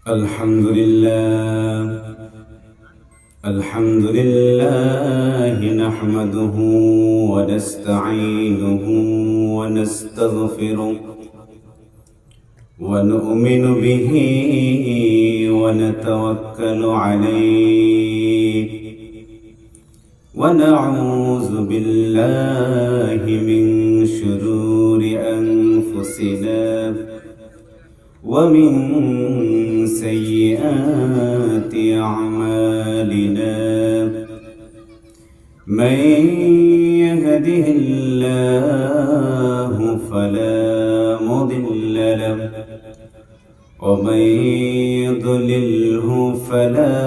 الحمد لله الحمد لله نحمده ونستعينه ونستغفره ونؤمن به ونتوكل عليه ونعوذ بالله من شرور أنفسنا ومن سيئات أعمالنا من يهده الله فلا مضل له ومن يضلله فلا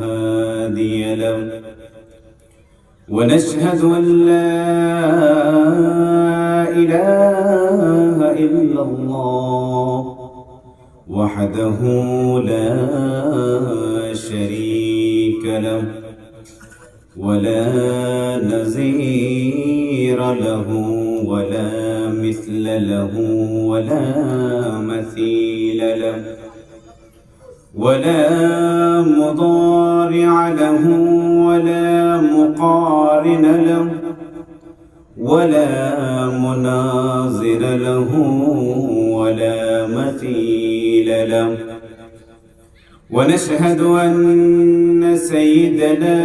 هادي له ونشهد أن لا إله إلا الله وحده لا شريك له ولا نظير له ولا مثل له ولا مثيل له ولا مضارع له ولا مقارن له ولا مناظر له ولا مثيل له ونشهد أن سيدنا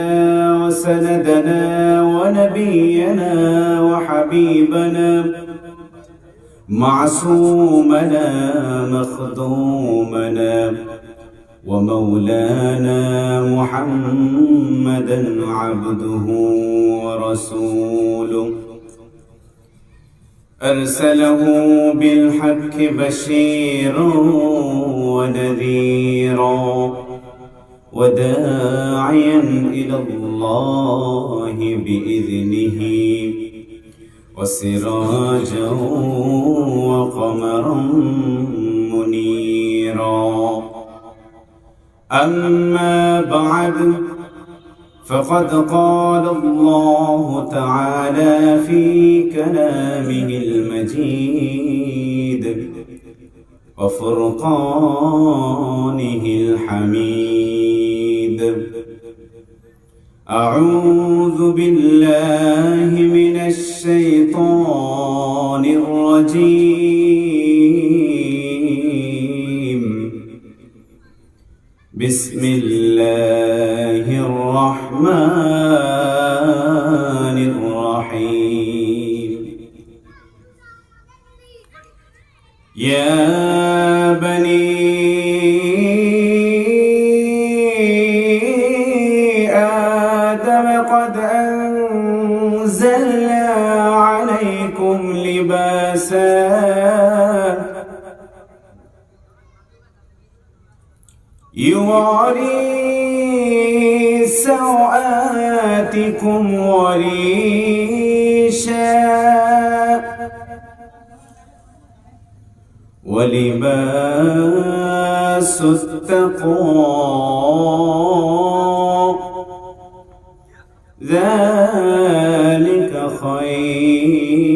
وسندنا ونبينا وحبيبنا معصومنا مخدومنا ومولانا محمدا عبده ورسوله أرسله بالحق بشيرا ونذيرا وداعيا إلى الله بإذنه وسراجا وقمرا منيرا أما بعد فقد قال الله تعالى في كلامه المجيد وفرقانه الحميد أعوذ بالله من الشيطان الرجيم بسم الله الرحمن الرحيم يا بني آدم قد أنزلنا عليكم لباسا يواري سوآتكم وريشا ولباس التقوى ذلك خير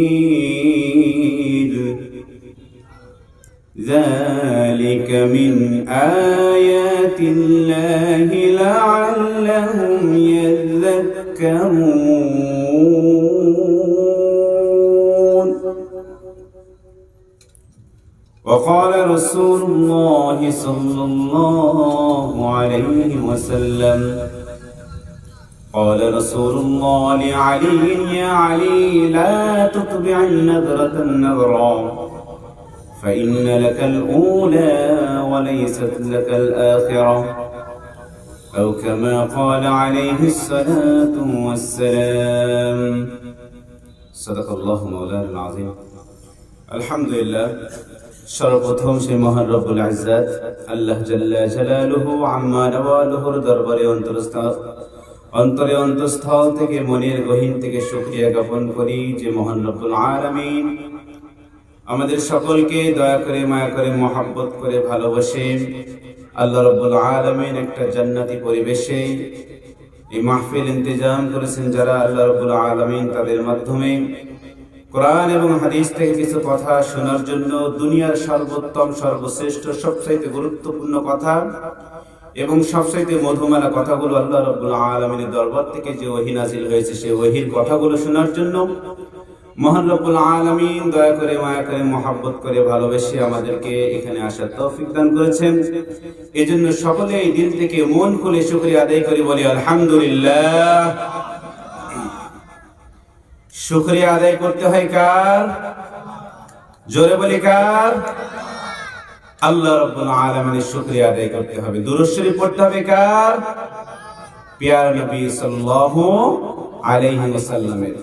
ذلك من آيات الله لعلهم يذكرون وقال رسول الله صلى الله عليه وسلم قال رسول الله لعلي يا علي لا تطبع النذرة النذرة فإن لك الأولى وليست لك الآخرة أو كما قال عليه الصلاة والسلام صدق الله مولانا العظيم الحمد لله সর্বপ্রথম সেই মহান রব্বুল ইজ্জত আল্লাহ জাল্লা জালালুহু আম্মা নাওয়ালুহুর দরবারে অন্তরে অন্তঃস্থল থেকে মনের গহীন থেকে শুকরিয়া জ্ঞাপন করি যে মহান রব্বুল আলামিন আমাদের সকলকে দয়া করে মায়া করে মহব্বত করে ভালোবাসে আল্লাহ রাব্বুল আলামিন একটা জান্নাতি পরিবেশে এই মাহফিল ইন্তজাম করেছেন যারা আল্লাহ রাব্বুল আলামিন তাদের মাধ্যমে কোরআন এবং হাদিস থেকে কিছু কথা শোনার জন্য দুনিয়ার সর্বোত্তম সর্বশ্রেষ্ঠ সবচাইতে গুরুত্বপূর্ণ কথা এবং সবচাইতে মধুমালা কথাগুলো আল্লাহ রাব্বুল আলামিনের দরবার থেকে যে ওহী নাযিল হয়েছে সেই ওহীর কথাগুলো শোনার জন্য মহান রব্বুল আলামিন দয়া করে মায়া করে মহব্বত করে ভালোবেসে আমাদেরকে এখানে আসার তৌফিক দান করেছেন। এজন্য সকলে এই দিল থেকে মন খুলে শুকরিয়া আদায় করে বলি আলহামদুলিল্লাহ। শুকরিয়া আদায় করতে হয় কার? জোরে বলি কার? আল্লাহ রাব্বুল আলামিনের শুকরিয়া আদায় করতে হবে। দুরূদ শরীফ পড়তে হবে কার? প্যারা নবী সাল্লাল্লাহু আলাইহি ওয়াসাল্লামের।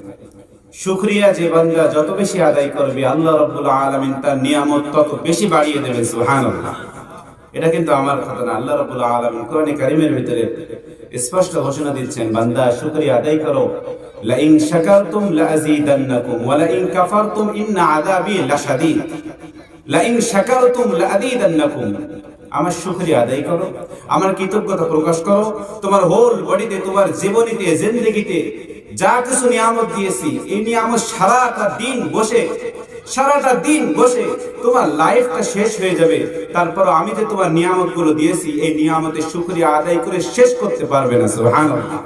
শুকরিয়া যে বান্দা যত বেশি আদায় করবে আল্লাহ রাব্বুল আলামিন তার নিয়ামত তত বেশি বাড়িয়ে দেবেন। সুবহানাল্লাহ। এটা কিন্তু আমার কথা না, আল্লাহ রাব্বুল আলামিন কোরআনে কারীমের ভিতরে স্পষ্ট ঘোষণা দিচ্ছেন, বান্দা শুকরিয়া আদায় করো, লা ইন শাকারতুম লা আযীদান্নাকুম ওয়া লা ইন কাফারতুম ইন্না আযাবি লাশাদীদ। লা ইন শাকারতুম লা আযীদান্নাকুম, আমার শুকরিয়া আদায় করো, আমার কৃতজ্ঞতা প্রকাশ করো। তোমার হোল বডিতে, তোমার জীবনীতে, জিন্দেগিতে যা কিছু নিয়ামত দিয়েছি, এই নিয়ামত সারাটা দিন বসে তোমার লাইফটা শেষ হয়ে যাবে, তারপর আমি যে তোমার নিয়ামত গুলো দিয়েছি এই নিয়ামতের শুকরিয়া আদায় করে শেষ করতে পারবে না। সুবহানাল্লাহ।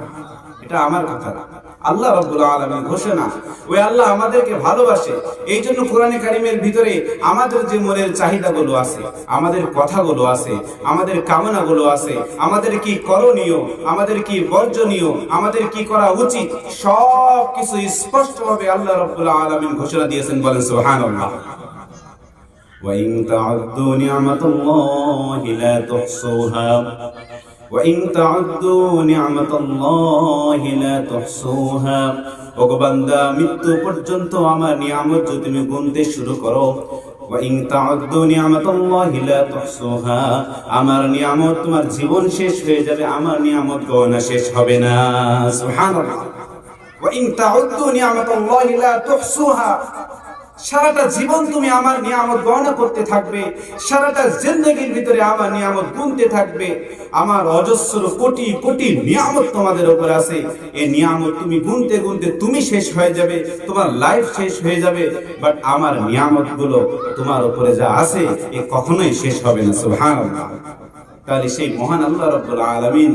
এটা আমার কথা না, আল্লাহ রাব্বুল আলামিন ঘোষণা। ওই আল্লাহ আমাদেরকে ভালোবাসে। এই জন্য কোরআনে কারীমের ভিতরে আমাদের যে মনের চাহিদাগুলো আছে, আমাদের কথাগুলো আছে, আমাদের কামনাগুলো আছে, আমাদের কি করণীয়, আমাদের কি বর্জনীয়, আমাদের কি করা উচিত, সব কিছু স্পষ্টভাবে আল্লাহ রাব্বুল আলামিন ঘোষণা দিয়েছেন। বলেন সুবহানাল্লাহ। ওয়া ইন তা'উদ্দু নি'মাতাল্লাহি লা তুহসুহা وَإِن تَعُدُّوا نِعْمَةَ اللَّهِ لَا تُحْصُوهَا। ওগো বান্দা, মৃত্যু পর্যন্ত আমার নিয়ামত যদি তুমি গুনতে শুরু করো, وَإِن تَعُدُّوا نِعْمَةَ اللَّهِ لَا تُحْصُوهَا, আমার নিয়ামত তোমার জীবন শেষ হয়ে যাবে, আমার নিয়ামত গণনা শেষ হবে না। সুবহানাল্লাহ। وَإِن تَعُدُّوا نِعْمَةَ اللَّهِ لَا تُحْصُوهَا, সারাটা জীবন তুমি আমার নিয়ামত গণনা করতে থাকবে, সারাটা জিন্দেগির ভিতরে আমার নিয়ামত গুনতে থাকবে। আমার অজস্র কোটি কোটি নিয়ামত তোমাদের উপরে আছে, এই নিয়ামত তুমি গুনতে গুনতে তুমি শেষ হয়ে যাবে, তোমার লাইফ শেষ হয়ে যাবে, বাট আমার নিয়ামত গুলো তোমার উপরে যা আছে এ কখনোই শেষ হবে না। সুবহানাল্লাহ। তাহলে সেই মহান আল্লাহ রাব্বুল আলামিন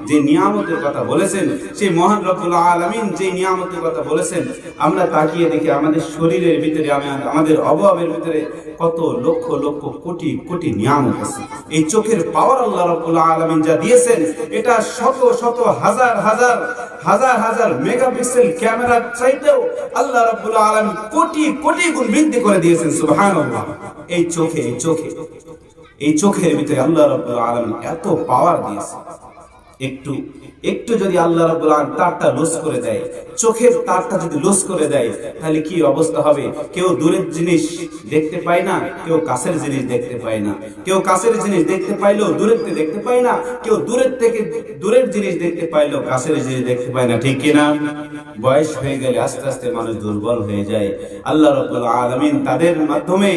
যে নিয়ামতের কথা বলেছেন, সেই মহান রব্বুল আলামিন যে নিয়ামতের কথা বলেছেন, আমরা তাকিয়ে দেখি আমাদের শরীরের ভিতরে, আমাদের অভাবের ভিতরে কত লক্ষ লক্ষ কোটি কোটি নিয়ামত আছে। এই চোখের পাওয়ার আল্লাহ রাব্বুল আলামিন যা দিয়েছেন, এটা শত শত হাজার হাজার হাজার হাজার মেগাপিক্সেল ক্যামেরার চাইতেও আল্লাহ রাব্বুল আলামিন কোটি কোটি গুণ বৃদ্ধি করে দিয়েছেন। সুবহানাল্লাহ। এই চোখের ভিতরে আল্লাহ রাব্বুল আলামিন এত পাওয়ার দিয়েছে। একটু যদি আল্লাহ রাব্বুল আলামিন তারটা লুজ করে দেয়, চোখের তারটা যদি লুজ করে দেয়, তাহলে কি অবস্থা হবে? কেউ দূরের জিনিস দেখতে পায় না, কেউ কাছের জিনিস দেখতে পায় না, কেউ কাছের জিনিস দেখতে পাইলেও দূরের থেকে দেখতে পায় না, কেউ দূরের থেকে দূরের জিনিস দেখতে পাইলেও কাছের জিনিস দেখতে পায় না, ঠিক কিনা? বয়স হয়ে গেলে আস্তে আস্তে মানুষ দুর্বল হয়ে যায়। আল্লাহ রাব্বুল আলামিন তাদের মাধ্যমে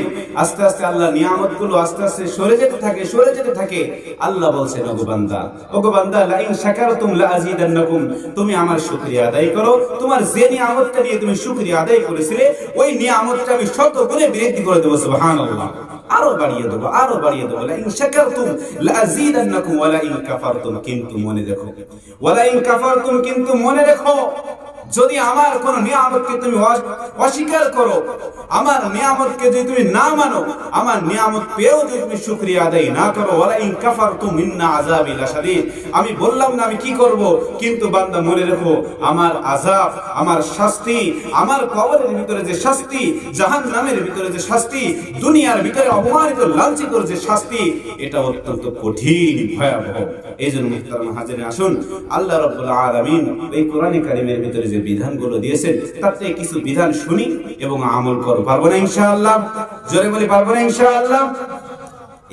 আস্তে আস্তে আল্লাহ নিয়ামতগুলো আস্তে আস্তে সরে যেতে থাকে। আল্লাহ বলছেন, ওগো বান্দা, লা ইন শাকারতুম লা আযীদান্নাকুম, তুমি আমার শুকরিয়া আদায় করো, তোমার যে নিয়ামতটা নিয়ে তুমি শুকরিয়া আদায় করেছিলে ওই নিয়ামতটা আমি শত গুণে বৃদ্ধি করে দেব। সুবহানাল্লাহ। আরো বাড়িয়ে দেব। লা ইন শাকারতুম লা আযীদান্নাকুম ওয়া লা ইন কাফারতুম, কিন্তু মনে রেখো, যদি আমার কোন নিয়ামতকে তুমি অস্বীকার করো, আমার নিয়ামতকে যদি তুমি না মানো, আমার নিয়ামত পেয়েও যদি তুমি শুকরিয়া আদায় না করো, ওয়ালা ইন কাফারতুম ইন্না আযাবি লাশাদীদ, আমি বললাম না আমি কি করব, কিন্তু বান্দা মনে রেখো, আমার আযাব, আমার শাস্তি, আমার কবরের ভিতরে যে শাস্তি, জাহান্নামের ভিতরে যে শাস্তি, দুনিয়ার ভিতরে অপমানিত লাঞ্ছিত যে শাস্তি, এটা অত্যন্ত কঠিন, ভয়াবহ। এইজন্য মুহতারাম হাজিরিন, আসুন আল্লাহ রাব্বুল আলামিন এই কোরআনে কারীমের ভিতরে যে বিধানগুলো দিয়েছেন তার থেকে কিছু বিধান শুনি এবং আমল করব। পারবো না ইনশাআল্লাহ? জোরে বলি, পারবো না ইনশাআল্লাহ?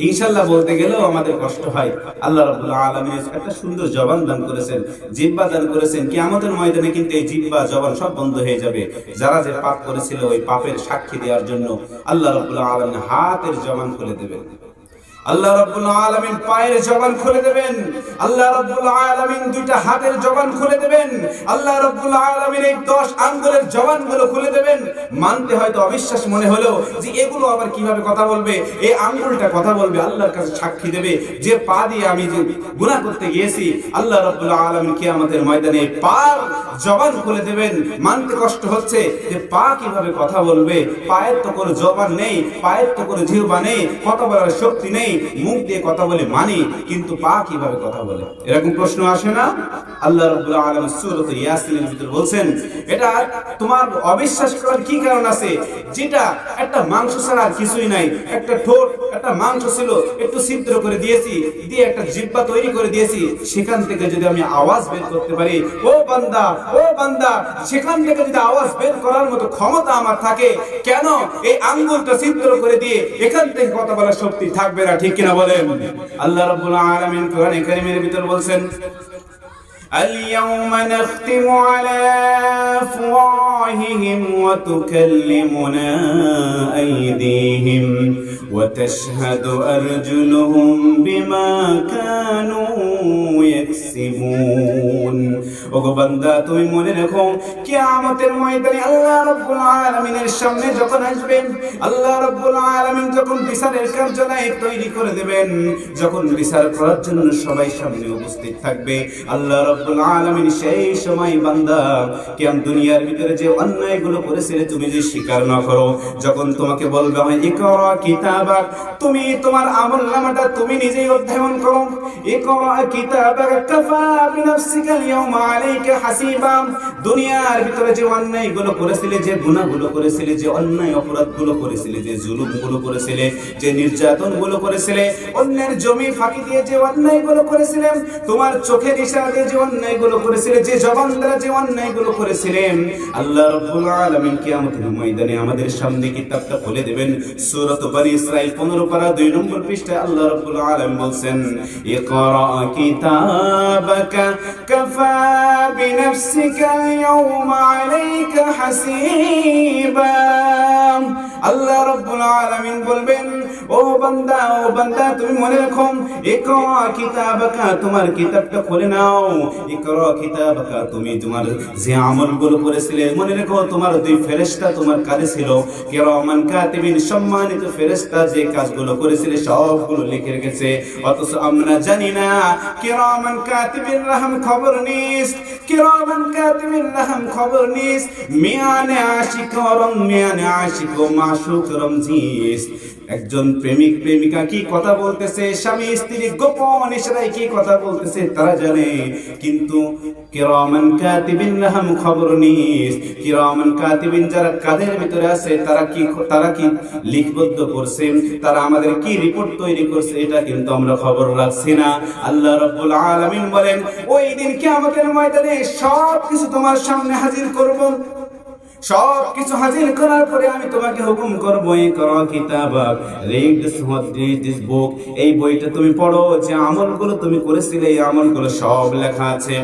ইনশাআল্লাহ বলতে গেলেও আমাদের কষ্ট হয়। আল্লাহ রাব্বুল আলামিন একটা সুন্দর জবান দান করেছেন, জিহ্বা দান করেছেন। কিয়ামতের ময়দানে কিন্তু এই জিহ্বা, জবান সব বন্ধ হয়ে যাবে। যারা যে পাপ করেছিল ওই পাপের সাক্ষী দেওয়ার জন্য আল্লাহ রাব্বুল আলামিন হাতের জবান খুলে দেবেন। আল্লাহ রাব্বুল আলামিন পায়ের জবান খুলে দেবেন, আল্লাহ রাব্বুল আলামিন দুইটা হাতের জবান খুলে দেবেন, আল্লাহ রাব্বুল আলামিন এই 10 আঙ্গুলের জবানগুলো খুলে দেবেন। মানতে হয়তো অবিশ্বাস মনে হলো যে এগুলো আবার কিভাবে কথা বলবে, এই আঙ্গুলটা কথা বলবে, আল্লাহর কাছে সাক্ষী দেবে যে পা দিয়ে আমি যে গুনাহ করতে গিয়েছি, আল্লাহ রাব্বুল আলামিন কিয়ামতের ময়দানে পার জবান খুলে দেবেন। মানতে কষ্ট হচ্ছে যে পা কিভাবে কথা বলবে, পায়ের তো কোনো জবান নেই, পায়ের তো কোনো জিহ্বা নেই, কথা বলার শক্তি নেই, মুখ দিয়ে কথা বলে মানি, কিন্তু পা কিভাবে কথা বলে? এরকম প্রশ্ন আসে না? আল্লাহ রাব্বুল আলামিন সূরা ইয়াসিনের ভিতরে বলছেন, এটা তোমার অবিশ্বাস করার কি কারণ আছে? যেটা একটা মাংস ছাড়া আর কিছুই নাই, একটা ঠোঁট, একটা মাংস ছিল, একটু ছিদ্র করে দিয়েছি, দিয়ে একটা জিহ্বা তৈরি করে দিয়েছি, সেখান থেকে যদি আমি আওয়াজ বের করতে পারি, ও বান্দা, ও বান্দা, সেখান থেকে যদি আওয়াজ বের করার মতো ক্ষমতা আমার থাকে, কেন এই আঙ্গুলটা ছিদ্র করে দিয়ে এখান থেকে কথা বলার শক্তি থাকবে না? ঠিক কিনা বলেন? আল্লাহ রাব্বুল আলামিন কোরআনে কারীমের ভিতর বলছেন, اليوم نختم على أفواههم وتكلمنا أيديهم وتشهد أرجلهم بما كانوا يكسبون। ওগো বান্দা, তুমি মনে রাখো কিয়ামতের ময়দানে আল্লাহ রাব্বুল আলামিনের সামনে যখন আসবেন, আল্লাহ রাব্বুল আলামিন যখন বিচারের কার্যালয় তৈরি করে দেবেন, যখন বিচার করার জন্য সবাই সামনে উপস্থিত থাকবে, আল্লাহ রাব্বুল আলামিন সেই সময় বান্দা কিয়াম দুনিয়ার ভিতরে যে অন্যায়গুলো করেছিলে তুমি যে স্বীকার না করো, যখন তোমাকে বলবে হয় ইকরা কিতাবাক, তুমি তোমার আমলনামাটা তুমি নিজেই অধ্যয়ন করো, ইকরা কিতাবাক কাফা বিনাফসিকা আল-ইয়াওমা আলাইকা হাসিবা, দুনিয়ার ভিতরে যে অন্যায়গুলো করেছিলে, যে গুনাহগুলো করেছিলে, যে অন্যায় অপরাধগুলো করেছিলে, যে জুলুমগুলো করেছিলে, যে নির্যাতনগুলো করেছিলে, অন্যের জমি ফাঁকি দিয়ে যে অন্যায়গুলো করেছিলে, তোমার চোখের ইশারা দিয়ে যে অন্যায়গুলো করেছিলে, যে জবান দ্বারা যে অন্যায়গুলো করেছিলেন, আল্লাহ রাব্বুল আলামিন কিয়ামতের ময়দানে আমাদের সামনে কিতাবটা খুলে দেবেন। সূরা বনী ইসরাঈল 15 পারা 2 নম্বর পৃষ্ঠায় আল্লাহ রাব্বুল আলামিন বলছেন, ইকরা কিতাবাকা কাফা বিনাফসিকা আল-ইয়াওমা আলাইকা হাসিবা। আল্লাহ রাব্বুল আলামিন বলবেন, ও বান্দা, ও বান্দা, তুমি মনে রাখো, ইকরা কিতাবাকা, তোমার কিতাবটা খুলে নাও, ইকরা কিতাবাকা, তুমি তোমার যে আমলগুলো করেছিলে, মনে রাখো তোমার দুই ফেরেশতা তোমার কাছে ছিল, কিরামান কাতিবিন, সম্মানিত ফেরেশতা যে কাজগুলো করেছিলে সবগুলো লিখে রেখেছে, অথচ আমরা জানি না কিরামান কাতিবিন রাহম খবর নিস, কিরামান কাতিবিন রাহম খবর নিস, মিয়ানে আশিক রম, মিয়ানে আশিক মাশুক রমজিস, একজন প্রেমিক প্রেমিকা কি কথা বলতেছে, স্বামী স্ত্রী গোপন ইশারায় কি কথা বলতেছে তারা জানে, কিন্তু কিরামান কাতিবিন রাহম খবর নিস, কিরামান কাতিবিন যারা কাদের ভিতরে আছে তারা কি লিপিবদ্ধ করছে, তারা আমাদের কি রিপোর্ট তৈরি করছে, এটা কিন্তু আমরা খবর রাখছি না। আল্লাহ রাব্বুল আলামিন বলেন, ওই দিন কিয়ামতের ময়দানে সব কিছু তোমার সামনে হাজির করব, সব কিছু হাজির করার পরে আমি তোমাকে হুকুম করবো, ইকরা কিতাবাক, রিড দিস বুক, এই বইটা তুমি পড়ো, যে আমলগুলো তুমি করেছিলে এই আমলগুলো সব লেখা আছে,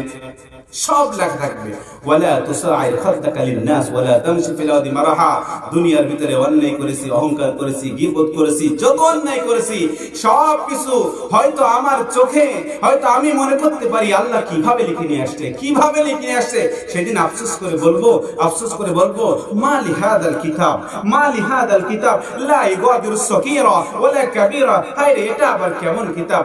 সব লেখা থাকবে। ওয়ালা তুসাইর খাদ্দাকা লিন-নাস ওয়ালা তামশি ফিল আরদি মারাহা, দুনিয়ার ভিতরে অন্যায় করেছি, অহংকার করেছি, গীবত করেছি, যত অন্যায় করেছি সব কিছু হয়তো আমার চোখে, হয়তো আমি মনে করতে পারি আল্লাহ কিভাবে লিখে নিয়ে আসছে, কিভাবে লিখে নিয়ে আসছে, সেদিন আফসোস করে বলবো, আফসোস করে বলবো, মা লিহাদাল কিতাব, মা লিহাদাল কিতাব লা ইগাদিরু সগীরা ওয়ালা কাবীরা, হায়রে এটা আবার কেমন কিতাব,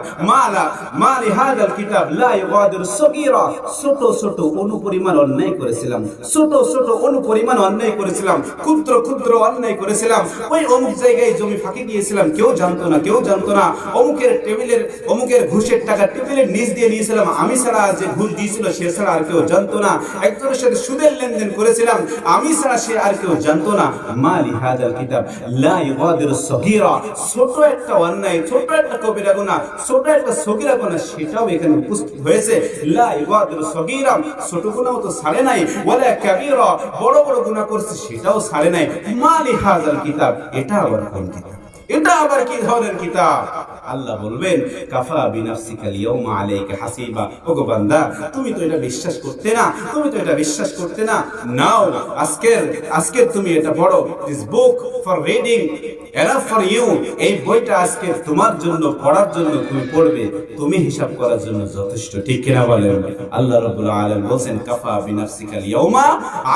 মা লিহাদাল কিতাব লা ইগাদিরু সগীরা, ছোট ছোট অনুপরিমাণ অন্যায় করেছিলাম, ছোট ছোট অনুপরিমাণ অন্যায় করেছিলাম, ক্ষুদ্র ক্ষুদ্র অন্যায় করেছিলাম, ওই অমুক জায়গায় জমি ফাঁকি দিয়েছিলাম, কেউ জানতো না, কেউ জানতো না, অমুকের ঘুষের টাকা টেবিলের নিচ দিয়ে নিয়েছিলাম, আমি ছাড়া যে ঘুষ দিয়েছিল সে ছাড়া আর কেউ জানতো না, একজনের সাথে সুদের লেনদেন করেছিলাম, আমি ছাড়া সে আর কেউ জানতো না। মা লিহাদাল কিতাব লা ইগাদিরু সগীরা, ছোট একটা অন্যায়, ছোট একটা কবিরা গুনাহ, ছোট একটা সগীরা গুনাহ, সেটাও এখানে উপস্থিত হয়েছে। লা ইগাদিরু সগীরা, ছোট গুনাহ তো ছাড়ে নাই, ওয়ালা কাবীরা, বড় বড় গুনাহ করছে সেটাও ছাড়ে নাই। মা লিহাদাল কিতাব, এটা আবার কোন কিতাব, এটা আবার কি ধরনের কিতাব? আল্লাহ বলবেন কাফা বিনাফসিকাল ইয়াউমা আলাইকা হাসিবা। ওগো বান্দা, তুমি তো এটা বিশ্বাস করতে না, তুমি তো এটা বিশ্বাস করতে না। নাও আজকে তুমি এটা পড়ো। This book for reading enough for you. এই বইটা আজকে তোমার জন্য পড়ার জন্য তুমি পড়বে, তুমি হিসাব করার জন্য যথেষ্ট। ঠিক কিনা বলেন? আল্লাহ রাব্বুল আলামিন বলেন কাফা বিনাফসিকাল ইয়াউমা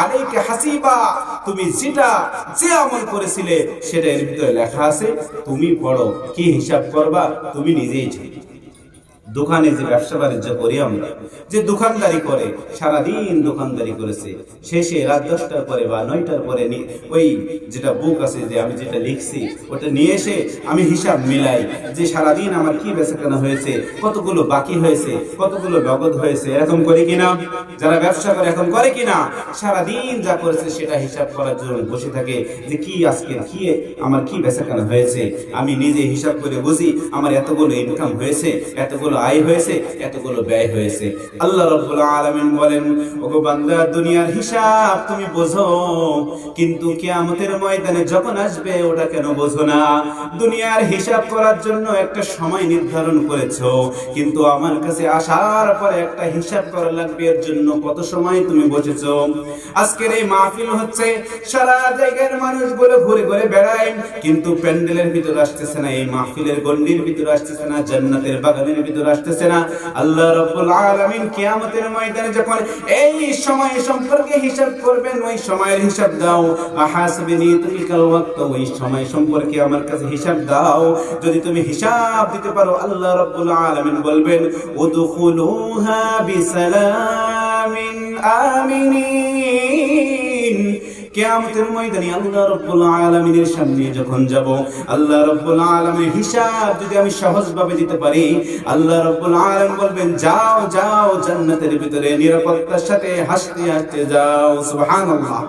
আলাইকা হাসিবা। তুমি যে আমল করেছিলে সেটা এর ভিতরে লেখা আছে, তুমি পড়ো। কি হিসাব করবা তুমি নিজেই জানো। দোকানে যে ব্যবসা বাণিজ্য করি আমরা, যে দোকানদারি করে সারাদিন দোকানদারি করেছে, শেষে রাত 10টার পরে বা 9টার পরে ওই যেটা বুক আছে যে আমি যেটা লিখছি ওটা নিয়ে এসে আমি হিসাব মিলাই যে সারাদিন আমার কি বেচাকেনা হয়েছে, কতগুলো বাকি হয়েছে, কতগুলো নগদ হয়েছে। এরকম করে কিনা যারা ব্যবসা করে এখন করে কিনা, সারাদিন যা করেছে সেটা হিসাব করার জন্য বসে থাকে যে কি আজকে কি আমার কি বেচাকেনা হয়েছে। আমি নিজে হিসাব করে বুঝি আমার এতগুলো ইনকাম হয়েছে, এতগুলো আয় হয়েছে, এতগুলো ব্যয় হয়েছে। আল্লাহ রাব্বুল আলামিন বলেন ওগো বান্দা, দুনিয়ার হিসাব তুমি বোঝো, কিন্তু কিয়ামতের ময়দানে যখন আসবে ওটা কেন বোঝো না? দুনিয়ার হিসাব করার জন্য একটা সময় নির্ধারণ করেছো, কিন্তু আমার কাছে আসার পরে একটা হিসাব করা লাগবে, এর জন্য কত সময় তুমি বসেছো। আজকের এই মাহফিল হচ্ছে, সারা জায়গার মানুষগুলো ঘুরে ঘুরে বেড়ায়, কিন্তু প্যান্ডেলের ভিতর আসতেছে না, এই মাহফিলের গন্ডির ভিতর আসতেছে না, জান্নাতের বাগানের ভিতর আসতেছে না। আল্লাহ রাব্বুল আলামিন কিয়ামতের ময়দানে যখন এই সময় সম্পর্কে হিসাব করবেন, ওই সময়ের হিসাব দাও। আহাসবিনি তুলকাল ওয়াক্ত, ওই সময় সম্পর্কে আমার কাছে হিসাব দাও। যদি তুমি হিসাব দিতে পারো, আল্লাহ রাব্বুল আলামিন বলবেন উদখুলুহা বিসালামিন আমিনিন। কিয়ামতের ময়দানে আল্লাহ রাব্বুল আলামিনের সামনে যখন যাব, আল্লাহ রাব্বুল আলামিনের হিসাব যদি আমি সহজভাবে দিতে পারি, আল্লাহ রাব্বুল আলামিন বলবেন যাও যাও জান্নাতের ভিতরে নিরাপত্তার সাথে হাসতে হাসতে যাও। সুবহানাল্লাহ।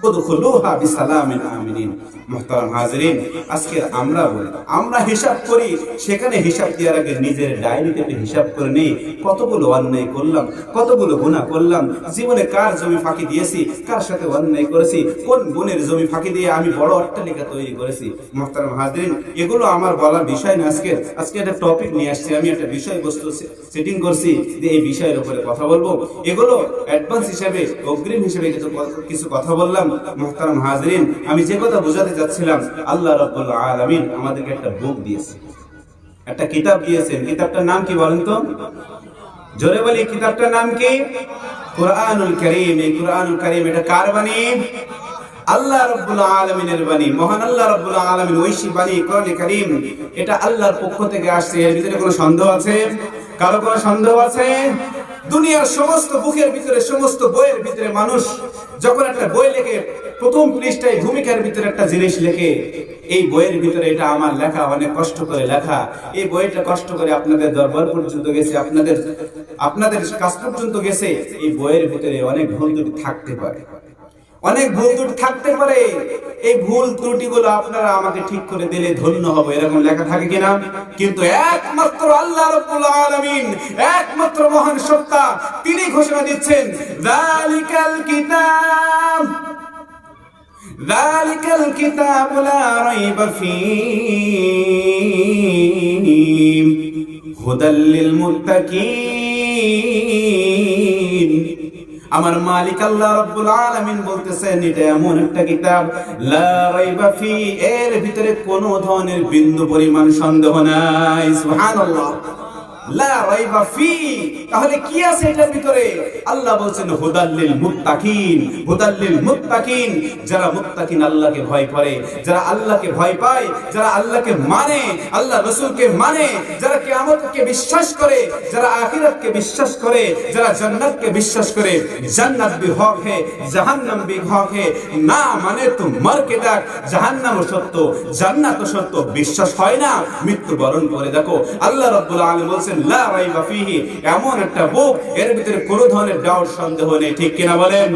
উদখুলুহা বিসালামিন আমিনিন। মুহতারাম হাজিরিন, আজকে আমরা হিসাব করি, সেখানে হিসাব দেওয়ার আগে নিজের ডায়েরিতে হিসাব করে নেই কতগুলো অন্যায় করলাম, কতগুলো গুনাহ করলাম, জীবনে কার জমি ফাঁকি দিয়েছি, কার সাথে অন্যায় করেছি, কোন বোনের জমি ফাঁকি দিয়ে আমি বড় অট্টালিকা তৈরি করেছি। মুহতারাম হাজিরিন, এগুলো আমার বলার বিষয় না। আজকে একটা টপিক নিয়ে আসছি, আমি একটা বিষয়বস্তু সেটিং করছি যে এই বিষয়ের উপরে কথা বলবো। এগুলো অ্যাডভান্স হিসেবে, অগ্রিম হিসেবে কিছু কথা বললাম। মুহতারাম হাজিরিন, আমি যে কথা বোঝাতে যাচ্ছিলাম, আল্লাহ রাব্বুল আলামিন আমাদেরকে একটা বুক দিয়েছে, একটা কিতাব দিয়েছেন। কিতাবটার নাম কি বলেন তো? জোরে বলি, কিতাবটার নাম কি? কুরআনুল কারীম। এই কুরআনুল কারীম এটা কার বাণী? আল্লাহ রাব্বুল আলামিনের বাণী। মহান আল্লাহ রাব্বুল আলামিন ঐশী বাণী কোরআনে কারীম, এটা আল্লাহর পক্ষ থেকে আসছে। এর ভিতরে কোনো সন্দেহ আছে? কারো কোনো সন্দেহ আছে? দুনিয়ার সমস্ত বুকের ভিতরে, সমস্ত বইয়ের ভিতরে মানুষ যখন একটা বই লেখে, প্রথম পৃষ্ঠায় ভূমিকার ভিতরে একটা জিনিস লেখে। এই বইয়ের ভিতরে এটা আমার লেখা, অনেক কষ্ট করে লেখা। এই বইটা কষ্ট করে আপনাদের দরবার পর্যন্ত গেছে, আপনাদের কাছ পর্যন্ত গেছে। এই বইয়ের ভিতরে অনেক ভুল ত্রুটি থাকতে পারে, অনেক ভুল ত্রুটি থাকতে পারে। এই ভুল ত্রুটিগুলো আপনারা আমাকে ঠিক করে দিলে ধন্য হব, এরকম লেখা থাকে কিনা? কিন্তু একমাত্র আল্লাহ রাব্বুল আলামিন, একমাত্র মহান সত্তা, তিনি ঘোষণা দিচ্ছেন যালিকাল কিতাব লা রাইবা ফীহি হুদাল লিল মুত্তাকিন। আমার মালিক আল্লাহ রাব্বুল আলামিন বলতেছেন এটা এমন একটা কিতাব, লা রাইবা ফি, এর ভিতরে কোনো ধরনের বিন্দু পরিমাণ সন্দেহ নাই। সুবহানাল্লাহ। লা রাইবা ফি, তাহলে কি আছে এটার ভিতরে? আল্লাহ বলছেন হুদাল লিল মুত্তাকিন। হুদাল লিল মুত্তাকিন, যারা মুত্তাকিন, আল্লাহকে ভয় করে, যারা আল্লাহকে ভয় পায়, যারা আল্লাহকে মানে, আল্লাহ রাসূলকে মানে, যারা কিয়ামতকে বিশ্বাস করে, যারা আখিরাতকে বিশ্বাস করে, যারা জান্নাতকে বিশ্বাস করে। জান্নাত ভি হক হে, জাহান্নাম ভি হক হে। না মানে তো মর কে দেখ, জাহান্নামও সত্য, জান্নাতও সত্য। বিশ্বাস হয় না, মৃত্যুবরণ করে দেখো। আল্লাহ রাব্বুল আলামিন বলছেন লা রাইবা ফীহি, এমন একটা বুক, এর ভিতরে কোনো ধরনের ডাউট সন্দেহ নেই। ঠিক কিনা বলেন?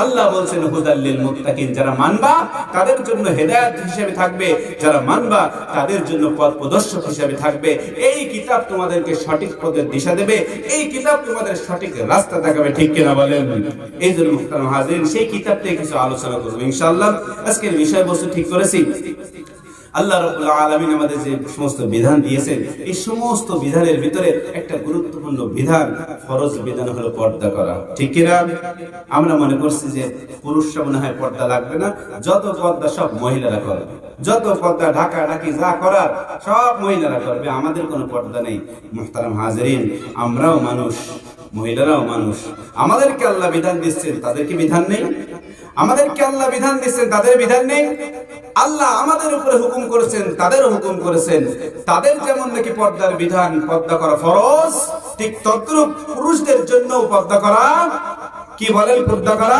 আল্লাহ বলছেন হুদাল লিল মুত্তাকিন, যারা মানবা তাদের জন্য হেদায়েত হিসেবে থাকবে, যারা মানবা তাদের জন্য পথ প্রদর্শক হিসেবে থাকবে। এই কিতাব তোমাদেরকে সঠিক পথের দিশা দেবে, এই কিতাব তোমাদের সঠিক রাস্তা দেখাবে। ঠিক কিনা বলেন? এই জন্য মুহতারাম হাজিরিন, সেই কিতাব থেকে কিছু আলোচনা করব ইনশাআল্লাহ। আজকের বিষয়বস্তু ঠিক করেছি, আল্লাহ রাব্বুল আলামিন আমাদের যে সমস্ত বিধান দিয়েছেন, এই সমস্ত বিধানের ভিতরে একটা গুরুত্বপূর্ণ বিধান, ফরজ বিধান হলো পর্দা করা। ঠিক কিনা? আমরা মনে করছি যে পুরুষরা মনে হয় পর্দা লাগবে না, যত পর্দা সব মহিলারা করবে, যত পর্দা ঢাকা ঢাকি যা করার সব মহিলারা করবে, আমাদের কোনো পর্দা নেই। মুহতারাম হাজিরিন, আমরাও মানুষ, মহিলারাও মানুষ। আমাদেরকে আল্লাহ বিধান দিচ্ছেন, তাদেরকে বিধান নেই? আমাদেরকে আল্লাহ বিধান দিচ্ছেন, তাদের বিধান নেই? আল্লাহ আমাদের উপরে হুকুম করেছেন, তাদেরও হুকুম করেছেন। তাদের যেমন নাকি পর্দার বিধান, পর্দা করা ফরজ, ঠিক তদ্রূপ পুরুষদের জন্য পর্দা করা, কি বলেন, পর্দা করা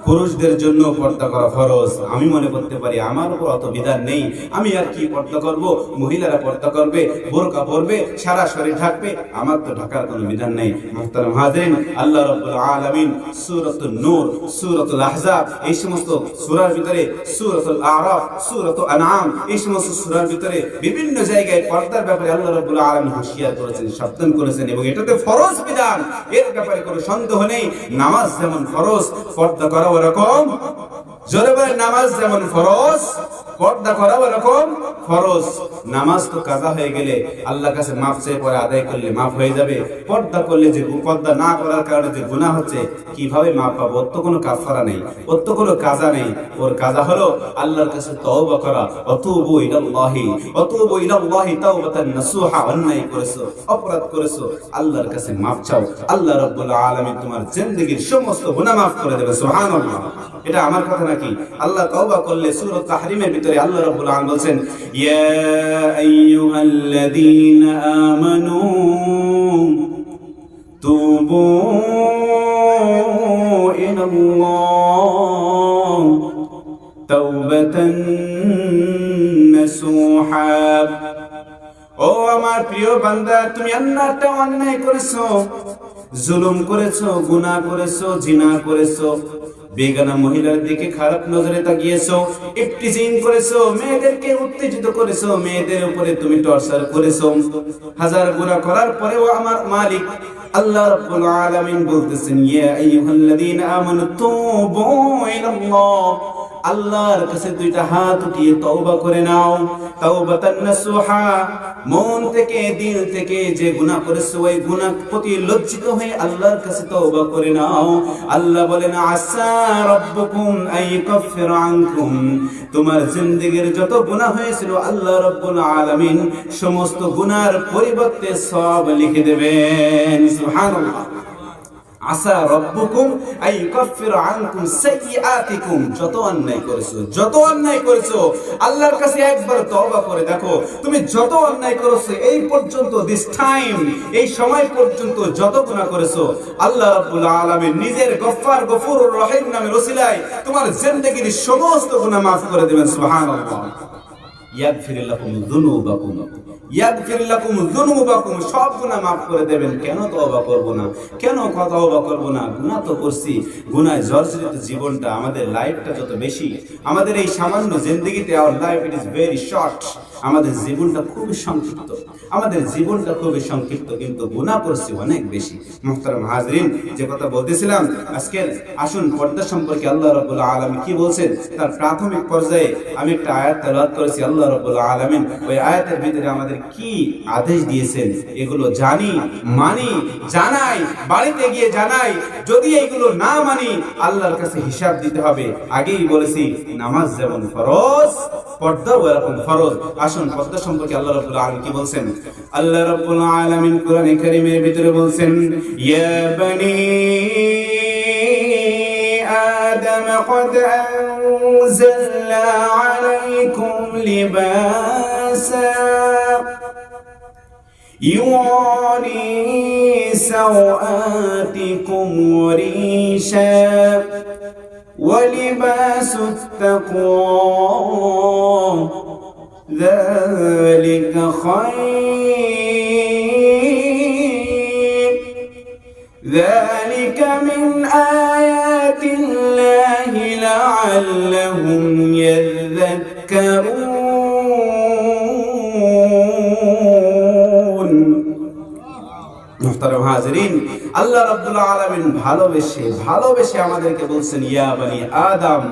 পুরুষদের জন্য পর্দা করা ফরজ। আমি মনে করতে পারি আমার উপর অত বিধান নেই, আমি আর কি পর্দা করব, মহিলারা পর্দা করবে, বোরকা পরবে, সারা শরীর ঢাকবে, আমার তো ঢাকার কোনো বিধান নেই। মুহতারাম হাজিরিন, আল্লাহ রাব্বুল আলামিন সূরাতুন নূর, সূরাতুল আহজাব, এই সমস্ত সূরার ভিতরে, সূরাতুল আরাফ, সূরাতুল আনআম, এই সমস্ত সূরার ভিতরে বিভিন্ন জায়গায় পর্দার ব্যাপারে আল্লাহ রাব্বুল আলামিন হুঁশিয়ার করেছেন, সাবধান করেছেন, এবং এটাতে ফরজ বিধান, এর ব্যাপারে কোনো সন্দেহ নেই। নামাজ যেমন ফরজ, পর্দা করা ওরকম। জোরে বলেন, নামাজ যেমন ফরজ, পর্দা করা ওরকম ফরজ। নামাজ তো কাজা হয়ে গেলে আল্লাহর কাছে মাফ চেয়ে পরে আদায় করলে মাফ হয়ে যাবে। পর্দা করলে যে, পর্দা না করার কারণে যে গুনাহ হচ্ছে, কিভাবে মাফ পাবো? ওর তো কোনো কাফারা নেই, ওর তো কোনো কাজা নেই। ওর কাজা হলো আল্লাহর কাছে তওবা করা। অতুবু ইলাল্লাহি, অতুবু ইলাল্লাহি তাওবাতান নাসুহা। অন্যায় করেছো, অপরাধ করেছো, আল্লাহর কাছে মাফ চাও, আল্লাহ রাব্বুল আলামিন তোমার জিন্দেগীর সমস্ত গুনাহ মাফ করে দেবে। সুবহানাল্লাহ। এটা আমার কথা নাকি? আল্লাহ তওবা করলে সূরা তাহরিমের ভিতরে আল্লাহ রাব্বুল আলামিন বলেন, ইয়া আইয়ুহাল্লাযীনা আমানু তুবু ইলাল্লাহ তাওবাতান নাসুহা। ও আমার প্রিয় বান্দা, তুমি একটা অন্যায় করেছো, জুলুম করেছো, গুনাহ করেছো, জিনা করেছো, বেগানা মহিলার দিকে খারাপ নজরে তাকিয়েছো, ইফতিজিং করেছো, মেয়েদেরকে উত্তেজিত করেছো, মেয়েদের উপরে তুমি টর্চার করেছো। হাজার গুনাহ করার পরেও আমার মালিক আল্লাহ রাব্বুল আলামিন বলতেছেন, ইয়া আইয়ুহাল্লাযীনা আমানু তুবু ইলাল্লাহ, আল্লাহর কাছে দুইটা হাত উঠিয়ে তওবা করে নাও। তাওবাতান নাসুহা, মন থেকে, দিল থেকে যে গুনাহ করেছো, ওই গুনাহ প্রতি লজ্জিত হয়ে আল্লাহর কাছে তওবা করে নাও। আল্লাহ বলেন, আসা রাব্বুকুম আইয়াগফির আনকুম, তোমার জিন্দেগীর যত গুনাহ হয়েছিল আল্লাহ রাব্বুল আলামিন সমস্ত গুনাহর পরিবর্তে সওয়াব লিখে দেবেন। সুবহানাল্লাহ। আসা রাব্বুকুম আইয়াগফির আনকুম সাইয়্যাতিকুম, যত অন্যায় করেছো, যত অন্যায় করেছো, আল্লাহর কাছে একবার তওবা করে দেখো, তুমি যত অন্যায় করেছো এই পর্যন্ত, দিস টাইম, এই সময় পর্যন্ত যত গুনাহ করেছো, আল্লাহ রাব্বুল আলামিন নিজের গফফার, গফুরুর রহিম নামের ওসিলায় তোমার জিন্দেগীর সমস্ত গুনাহ maaf করে দিবেন। সুবহানাল্লাহ। ইয়াগফির লাকুম যুনুবাকুম, ইয়াগফির লাকুম যুনুবাকুম, সব গুনাহ maaf করে দেবেন। কেন তওবা করব না? কেন তওবা করব না? গুনাহ তো করছি। গুনাহে জর্জরিত জীবনটা, আমাদের লাইফটা যত বেশি, আমাদের এই সামান্য জিন্দেগিতে, our life it is very short, আমাদের জীবনটা খুবই সংক্ষিপ্ত, আমাদের জীবনটা খুবই সংক্ষিপ্ত, কিন্তু গুনাহ করছি অনেক বেশি। মুহতারাম হাজিরিন, যে কথা বলতেছিলাম, আজকে আসুন পর্দা সম্পর্কে আল্লাহ রাব্বুল আলামিন কি বলছেন তার প্রাথমিক পর্যায়ে আমি একটা আয়াত তেলাওয়াত করেছি। আল্লাহ রাব্বুল আলামিন ওই আয়াতের ভিতরে আমাদের কি আদেশ দিয়েছেন এগুলো জানি, মানি, জানাই, বাড়িতে গিয়ে জানাই। যদি এগুলো না মানি আল্লাহর কাছে হিসাব দিতে হবে। আগেই বলেছি, নামাজ যেমন ফরজ, পর্দাও এরকম ফরজ। আসুন পর্দা সম্পর্কে আল্লাহ রাব্বুল আলামিন কি বলছেন। আল্লাহ রাব্বুল আলামিন কোরআনে কারীমের ভিতরে বলছেন, ইয়া বানি আদম قد أنزلنا عليكم لباسا يواري سوآتكم وريشا ولباس التقوى ذلك خير ذلك من آيات الله لعلهم يذكرون। মুহতারাম হাজিরিন, আল্লাহ রাব্বুল আলামিন ভালোবেসে আমাদেরকে বলছেন, ইয়া বানি আদম,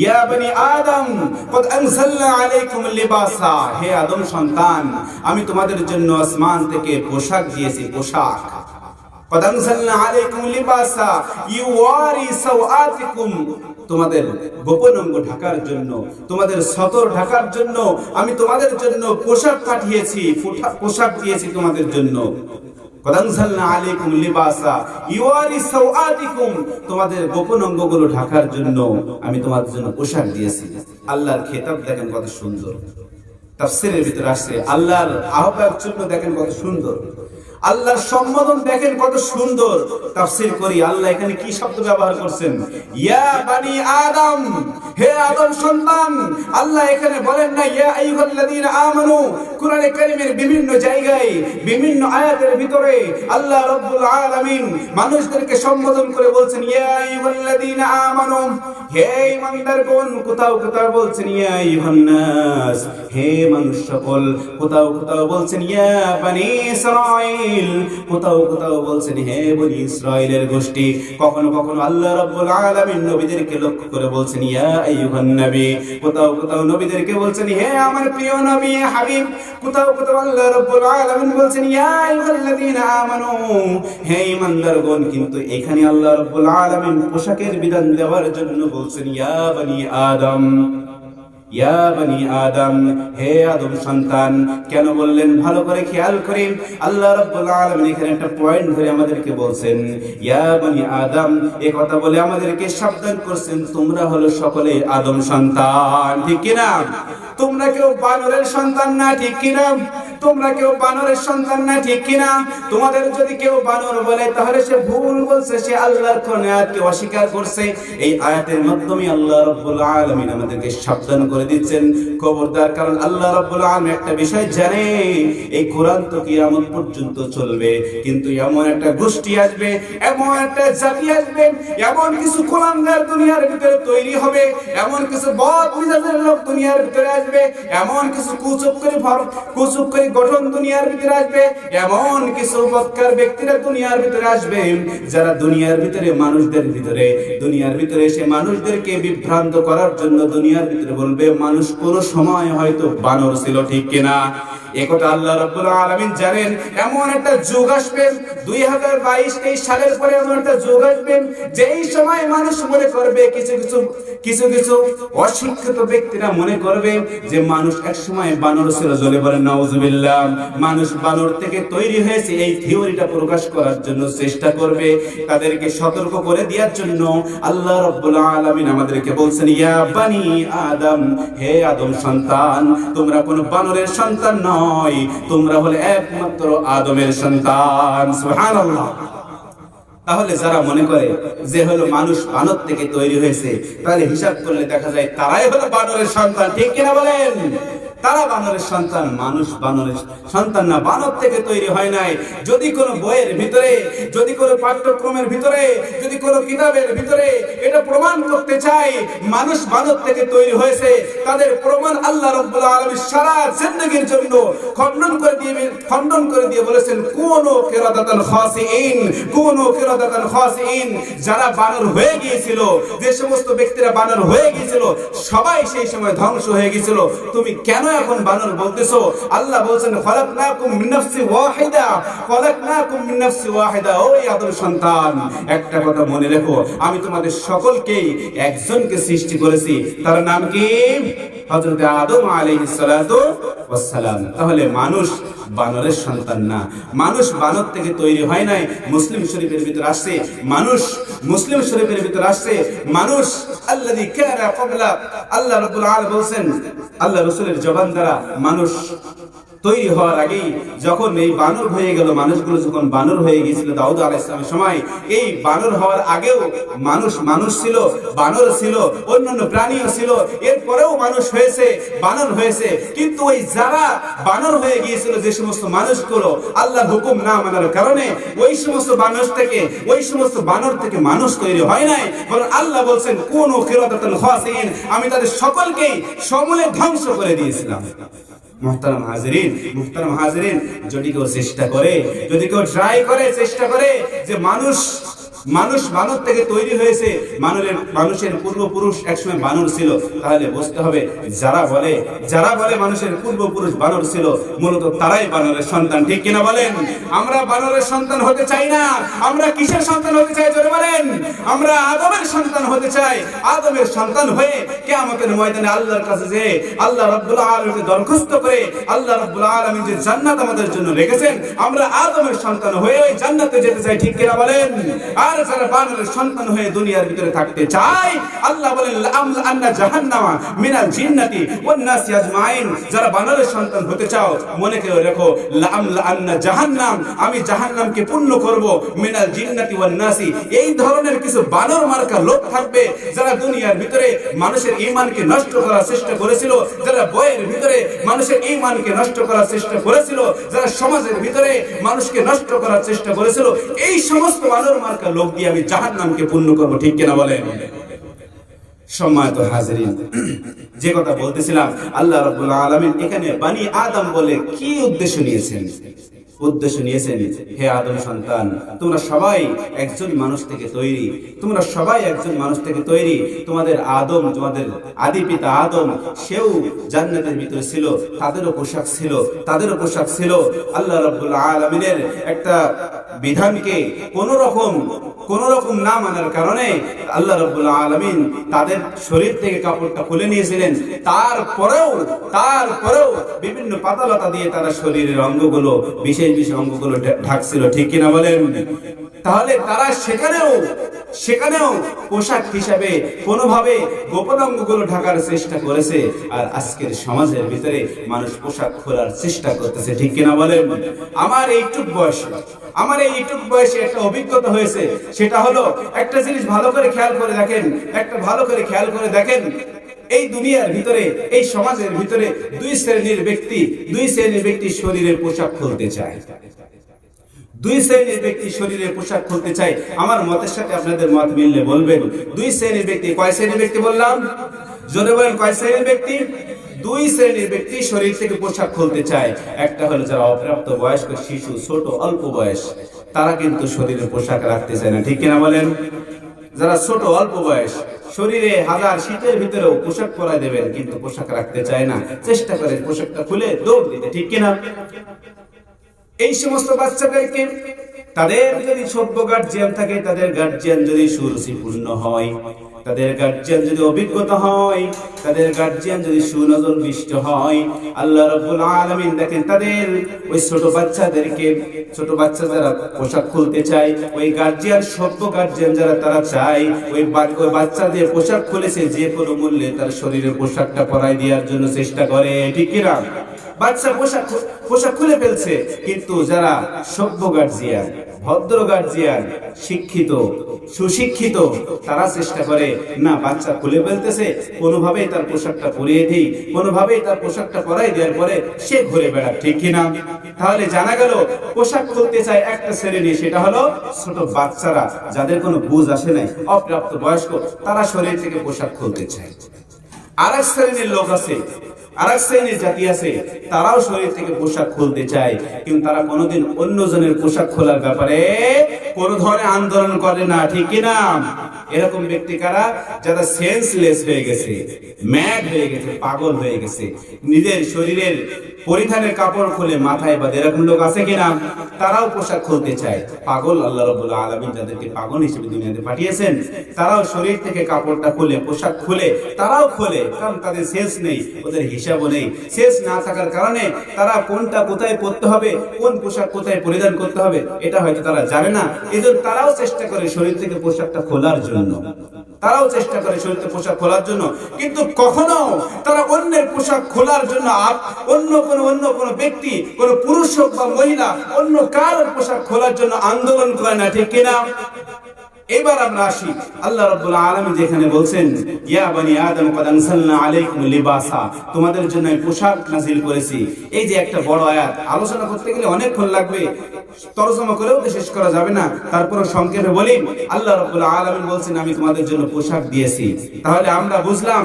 ইয়া বনি আদম কদ আনজালনা আলাইকুম লিবাসা, হে আদম সন্তান আমি তোমাদের জন্য আসমান থেকে পোশাক দিয়েছি, পোশাক। কদ আনজালনা আলাইকুম লিবাসা ইউওয়ারি সাওআতিকুম, তোমাদের গোপন অঙ্গ ঢাকার জন্য, তোমাদের সতর ঢাকার জন্য আমি তোমাদের জন্য পোশাক পাঠিয়েছি, পোশাক দিয়েছি তোমাদের জন্য। কদ আনজালনা আলাইকুম লিবাসা ইউওয়ারি সাওআতিকুম, তোমাদের গোপন অঙ্গগুলো ঢাকার জন্য আমি তোমাদের জন্য পোশাক দিয়েছি। আল্লাহর খেতাব দেখেন কত সুন্দর, তাফসীরের ভিতরে আসছে আল্লাহর আহ্বানের জন্য দেখেন কত সুন্দর, আল্লাহর সম্বোধন দেখেন কত সুন্দর। তাফসীর করি আল্লাহ এখানে কি শব্দ ব্যবহার করছেন, ইয়া বনি আদম, হে আদম সন্তান। আল্লাহ এখানে বলেন না ইয়া আইয়ুহাল্লাযীনা আমানু। কোরআনে কারীমের বিভিন্ন জায়গায় বিভিন্ন আয়াতের ভিতরে আল্লাহ রাব্বুল আলামিন মানুষদেরকে সম্বোধন করে বলছেন ইয়া আইয়ুহাল্লাযীনা আমানু, হে ঈমানদারগণ। কোথাও কোথাও বলছেন ইয়া আইয়ুহান নাস, হে মানুষ সকল। কোথাও কোথাও বলছেন ইয়া বনি ইসরাঈল, কোথাও কোথাও বলছেন হে বনি ইসরাঈলের গোষ্ঠী। কখনো কখনো আল্লাহ রাব্বুল আলামিন নবীদেরকে লক্ষ্য করে বলছেন ইয়া আইয়ুহান নবী, কোথাও কোথাও নবীদেরকে বলছেন হে আমার প্রিয় নবী হাবিব। কোথাও কোথাও আল্লাহ রাব্বুল আলামিন বলছেন ইয়া আইয়ুহাল্লাযীনা আমানু, হে ঈমানদারগণ। কিন্তু এখানে আল্লাহ রাব্বুল আলামিন পোশাকের বিধান দেওয়ার জন্য বলছেন ইয়া বনি আদম, ইয়া বনি আদম, হে আদম সন্তান। কেন বললেন ভালো করে খেয়াল করেন। আল্লাহ রাব্বুল আলামিন এখানে একটা পয়েন্ট ধরে আমাদেরকে বলছেন ইয়া বনি আদম, এই কথা বলে আমাদেরকে সাবধান করছেন তোমরা হলো সকলে আদম সন্তান, ঠিক কি না? তোমরা কেউ বানরের সন্তান না, ঠিক কি না? তোমরা কেউ বানরের সন্তান না, ঠিক কি না? তোমাদের যদি কেউ বানর বলে তাহলে সে ভুল বলছে, সে আল্লাহর কোন আয়াতকে অস্বীকার করছে। এই আয়াতের মাধ্যমে আল্লাহ রাব্বুল আলামিন আমাদেরকে সাবধান করে দিচ্ছেন খবরদার। কারণ আল্লাহ রাব্বুল আলামিন একটা বিষয় জানে, এই কোরআন তো কিয়ামত পর্যন্ত চলবে, কিন্তু এমন একটা গোষ্ঠী আসবে, এমন একটা জাতি আসবে, এমন কিছু কুলাঙ্গার দুনিয়ার ভিতরে তৈরি হবে, এমন কিছু বদ মিজাজের লোক দুনিয়ার ভিতরে আসবে, এমন কিছু কুচক্করি গঠন দুনিয়ার ভিতরে আসবে, এমন কিছু বদকার ব্যক্তিরা দুনিয়ার ভিতরে আসবে, যারা দুনিয়ার ভিতরে মানুষদের ভিতরে দুনিয়ার ভিতরে এসে মানুষদেরকে বিভ্রান্ত করার জন্য দুনিয়ার ভিতরে বলবে মানুষ কোন সময় হয়তো বানর ছিল, ঠিক কিনা? একথা আল্লাহ রাব্বুল আলামিন জানেন। এমন একটা যুগ আসবে 2022-23 সালের পরে এমন একটা যুগ আসবে যেই সময় মানুষ মনে করবে, কিছু অশিক্ষিত ব্যক্তিরা মনে করবে যে মানুষ এক সময় বানর ছিল। জোরে বলেন নাউজুবিল্লাহ। মানুষ বানর থেকে তৈরি হয়েছে এই থিওরিটা প্রকাশ করার জন্য চেষ্টা করবে। তাদেরকে সতর্ক করে দেওয়ার জন্য আল্লাহ রাব্বুল আলামিন আমাদেরকে বলছেন ইয়া বনি আদম, হে আদম সন্তান, তোমরা কোনো বানরের সন্তান নয়, তোমরা হলে একমাত্র আদমের সন্তান। সুবহানাল্লাহ। তাহলে যারা মনে করে যে হলো মানুষ বানর থেকে তৈরি হয়েছে, তাহলে হিসাব করলে দেখা যায় তারাই হলো বানরের সন্তান, ঠিক কিনা বলেন? তারা বানরের সন্তান, মানুষ বানরের সন্তান না, বানর থেকে তৈরি হয় নাই। যদি কোনো বইয়ের ভিতরে, যদি কোনো পাঠ্যক্রমের ভিতরে, যদি কোনো কিতাবের ভিতরে এটা প্রমাণ করতে চাই মানুষ বানর থেকে তৈরি হয়েছে, তাদের প্রমাণ আল্লাহ রাব্বুল আলামিন সারা জিন্দেগীর জন্য খণ্ডন করে দিয়ে বলেছেন কোন কিরাদাতান খাসিইন, যারা বানর হয়ে গিয়েছিল, যে সমস্ত ব্যক্তিরা বানর হয়ে গিয়েছিল সবাই সেই সময় ধ্বংস হয়ে গিয়েছিল। তুমি কেন এখন বানর বলতেছো? আল্লাহ বলেন খলাকনাকুম মিন নাফসি ওয়াহিদা। ওই আদম সন্তান, একটা কথা মনে রেখো, আমি তোমাদের সকলকেই একজনকে সৃষ্টি করেছি, তার নাম কি? হযরত আদম আলাইহিস সালাতু ওয়াস সালাম। তাহলে মানুষ বানরের সন্তান না, মানুষ বানর থেকে তৈরি হয় নাই। মুসলিম শরীফের ভিতর আসছে মানুষ, মুসলিম শরীফের ভিতর আসছে মানুষ আল্লাযী কানা ক্বাবলা। আল্লাহ রাব্বুল আলামিন বলেন আল্লাহ রাসূলের জবান দ্বারা মানুষ তৈরি হওয়ার আগেই যখন এই বানর হয়ে গেল, মানুষগুলো যখন বানর হয়ে গিয়েছিল দাউদ আলাইহিস সালামের সময়, এই বানর হওয়ার আগেও মানুষ ছিল, বানর ছিল, অন্যান্য প্রাণীও ছিল, এরপরেও মানুষ হয়েছে, বানর হয়েছে। কিন্তু ওই যারা বানর হয়ে গিয়েছিল, যে সমস্ত মানুষগুলো আল্লাহর হুকুম না মানার কারণে ওই সমস্ত বানর থেকে মানুষ তৈরি হয় নাই, বরং আল্লাহ বলছেন কুনু কিরাদাতান খাসিইন, আমি তাদের সকলকেই সমূলে ধ্বংস করে দিয়েছিলাম। মুহতারাম হাজিরিন, যদি কেউ চেষ্টা করে, যদি কেউ ট্রাই করে, চেষ্টা করে যে মানুষ মানুষ থেকে তৈরি হয়েছে। মানুষের পূর্বপুরুষ একসময় বানর ছিল। তাহলে বুঝতে হবে যারা বলে মানুষের পূর্বপুরুষ বানর ছিল, মূলত তারাই বানরের সন্তান। ঠিক কিনা বলেন? আমরা বানরের সন্তান হতে চাই না। আমরা কিসের সন্তান হতে চাই জোরে বলেন? আমরা আদমের সন্তান হতে চাই। আদমের সন্তান হয়ে কিয়ামতের ময়দানে আল্লাহর কাছে যে আল্লাহ রাব্বুল আলামিনকে দরখাস্ত করে আল্লাহ রাব্বুল আলামিন যে জান্নাত আমাদের জন্য রেখেছেন, আমরা আদমের সন্তান হয়ে ওই জান্নাতে যেতে চাই। ঠিক কিনা বলেন? আর যারা বানরের সন্তান হয়ে দুনিয়ার ভিতরে থাকতে চায়, আল্লাহ বলেন লা'আমলা আন্না জাহান্নামা মিনাল জিন্নাতি ওয়ান নাসি আজমাইন। যারা বানরের সন্তান হতে চাও, মনে করে রাখো লা'আমলা আন্না জাহান্নাম, আমি জাহান্নামকে পূর্ণ করব, মিনাল জিন্নাতি ওয়ান নাসি। এই ধরনের কিছু বানর মার্কা লোক থাকবে যারা দুনিয়ার ভিতরে মানুষের ঈমানকে নষ্ট করার চেষ্টা করেছিল, যারা বইয়ের ভিতরে মানুষের ঈমানকে নষ্ট করার চেষ্টা করেছিল, যারা সমাজের ভিতরে মানুষকে নষ্ট করার চেষ্টা করেছিল, এই সমস্ত বানর মার্কা লোক দিয়ে আমি জাহান্নামকে পূর্ণ করব। ঠিক কিনা বলেন? সম্মানিত হাজিরিন, যে কথা বলতেছিলাম, আল্লাহ রাব্বুল আলামিন এখানে বনি আদম বলে কি উদ্দেশ্য নিয়েছেন? হে আদম সন্তান, তোমরা সবাই একজন মানুষ থেকে তৈরি। তোমাদের আদম, তোমাদের আদি পিতা আদম, সেও জান্নাতের ভিতরে ছিল, তাদেরও পোশাক ছিল। আল্লাহ রাব্বুল আলামিনের একটা বিধানকে কোন রকম না মানার কারণে আল্লাহ রাব্বুল আলামিন তাদের শরীর থেকে কাপড়টা খুলে নিয়েছিলেন। তারপরেও বিভিন্ন পাতালতা দিয়ে তারা শরীরের অঙ্গগুলো, বিশেষ অঙ্গগুলো ঢাকছিল। ঠিক কিনা বলেন? তাহলে তারা সেখানেও পোশাক হিসাবে কোনোভাবে গোপন অঙ্গগুলো ঢাকার চেষ্টা করেছে। আর আজকের সমাজের ভিতরে মানুষ পোশাক খোলার চেষ্টা করতেছে। ঠিক কিনা বলেন? আমার এইটুক বয়সে একটা অভিজ্ঞতা হয়েছে। সেটা হলো, একটা জিনিস ভালো করে খেয়াল করে দেখেন, এই দুনিয়ার ভিতরে, এই সমাজের ভিতরে দুই শ্রেণীর ব্যক্তি শরীরের পোশাক খুলতে চায়। আমার মতের সাথে আপনাদের মত মিললে বলবেন। দুই শ্রেণীর ব্যক্তি। কয় শ্রেণীর ব্যক্তি বললাম? জোরে বলেন, কয় শ্রেণীর ব্যক্তি? দুই শ্রেণীর ব্যক্তি শরীর থেকে পোশাক খুলতে চায়। একটা হলো যারা অপ্রাপ্ত বয়স্ক শিশু, ছোট অল্প বয়স, তারা কিন্তু শরীরে পোশাক রাখতে চায় না। ঠিক কিনা বলেন? যারা ছোট অল্প বয়স, শরীরে হাজার শীতের ভিতরেও পোশাক পরায় দেবেন, কিন্তু পোশাক রাখতে চায় না, চেষ্টা করে পোশাকটা খুলে দৌড় দিতে। ঠিক কিনা? এই সমস্ত বাচ্চাদেরকে, তাদের যদি সভ্য গার্জিয়ান থাকে, তাদের গার্জিয়ান যদি সুরুচিপূর্ণ হয়, তাদের গার্জিয়ান যদি অভিজ্ঞতা হয়, তাদের গার্জিয়ান যদি সুনজর দৃষ্ট হয়, আল্লাহ রাব্বুল আলামিন দেখেন তাদের ওই ছোট বাচ্চা যারা পোশাক খুলতে চায়, ওই গার্জিয়ান, সভ্য গার্জিয়ান যারা, তারা চায় ওই বাচ্চা দিয়ে পোশাক খুলেছে, যে কোনো মূল্যে তার শরীরের পোশাকটা পরাই দেওয়ার জন্য চেষ্টা করে। ঠিক কিনা? বাচ্চা পোশাক খুলে ফেলছে, কিন্তু যারা সভ্য গার্জিয়ান, ভদ্র গার্জিয়ান, শিক্ষিত, সুশিক্ষিত, তারা চেষ্টা করে না, বাচ্চা খুলে ফেলতেছে, কোনোভাবেই তার পোশাকটা পরিয়ে দিই, কোনোভাবেই তার পোশাকটা পরাই দেওয়ার পরে সে ঘুরে বেড়ায়। ঠিক কিনা? তাহলে জানা গেল পোশাক খুলতে চায় একটা শ্রেণী, সেটা হলো ছোট বাচ্চারা, যাদের কোনো বুঝ আসে নাই, অপ্রাপ্ত বয়স্ক, তারা শরীর থেকে পোশাক খুলতে চায়। আরেক শ্রেণীর লোক আছে, আরেক শ্রেণীর জাতি আছে, তারাও শরীর থেকে পোশাক খুলতে চায়, কিন্তু তারা কোনোদিন অন্যজনের পোশাক খোলার ব্যাপারে কোনো ধরনের আন্দোলন করে না। ঠিক কিনা? এরকম ব্যক্তি কারা? যারা সেন্সলেস হয়ে গেছে, ম্যাড হয়ে গেছে, পাগল হয়ে গেছে, নিজের শরীরের পরিধানের কাপড় খুলে মাথায় বাঁধে, এরকম লোক আছে কিনা? তারাও পোশাক খুলতে চায়। পাগল, আল্লাহ রাব্বুল আলামিন যাদেরকে পাগল হিসেবে দুনিয়াতে পাঠিয়েছেন, তারাও শরীর থেকে কাপড়টা খুলে, পোশাক খুলে, তারাও খোলে, কারণ তাদের শেষ নেই, ওদের হিসাবও নেই। শেষ না থাকার কারণে তারা কোনটা কোথায় পরতে হবে, কোন পোশাক কোথায় পরিধান করতে হবে, এটা হয়তো তারা জানে না। এজন্য তারাও চেষ্টা করে শরীর থেকে পোশাকটা খোলার জন্য, কিন্তু কখনো তারা অন্যের পোশাক খোলার জন্য অন্য কোন ব্যক্তি, কোন পুরুষ হোক বা মহিলা, অন্য কারোর পোশাক খোলার জন্য আন্দোলন করে না। ঠিক কিনা? এবার আমরা আসি, আল্লাহ রাব্বুল আলামিন যেখানে বলছেন, ইয়া বনি আদম কদ আনসালনা আলাইকুম লিবাসা, তোমাদের জন্য আমি পোশাক নাযিল করেছি। এই যে একটা বড় আয়াত, আলোচনা করতে গেলে অনেকক্ষণ লাগবে, তরজমা করেও তো শেষ করা যাবে না, তারপর সংক্ষেপে বলি, আল্লাহ রাব্বুল আলামিন বলছেন আমি তোমাদের জন্য পোশাক দিয়েছি। তাহলে আমরা বুঝলাম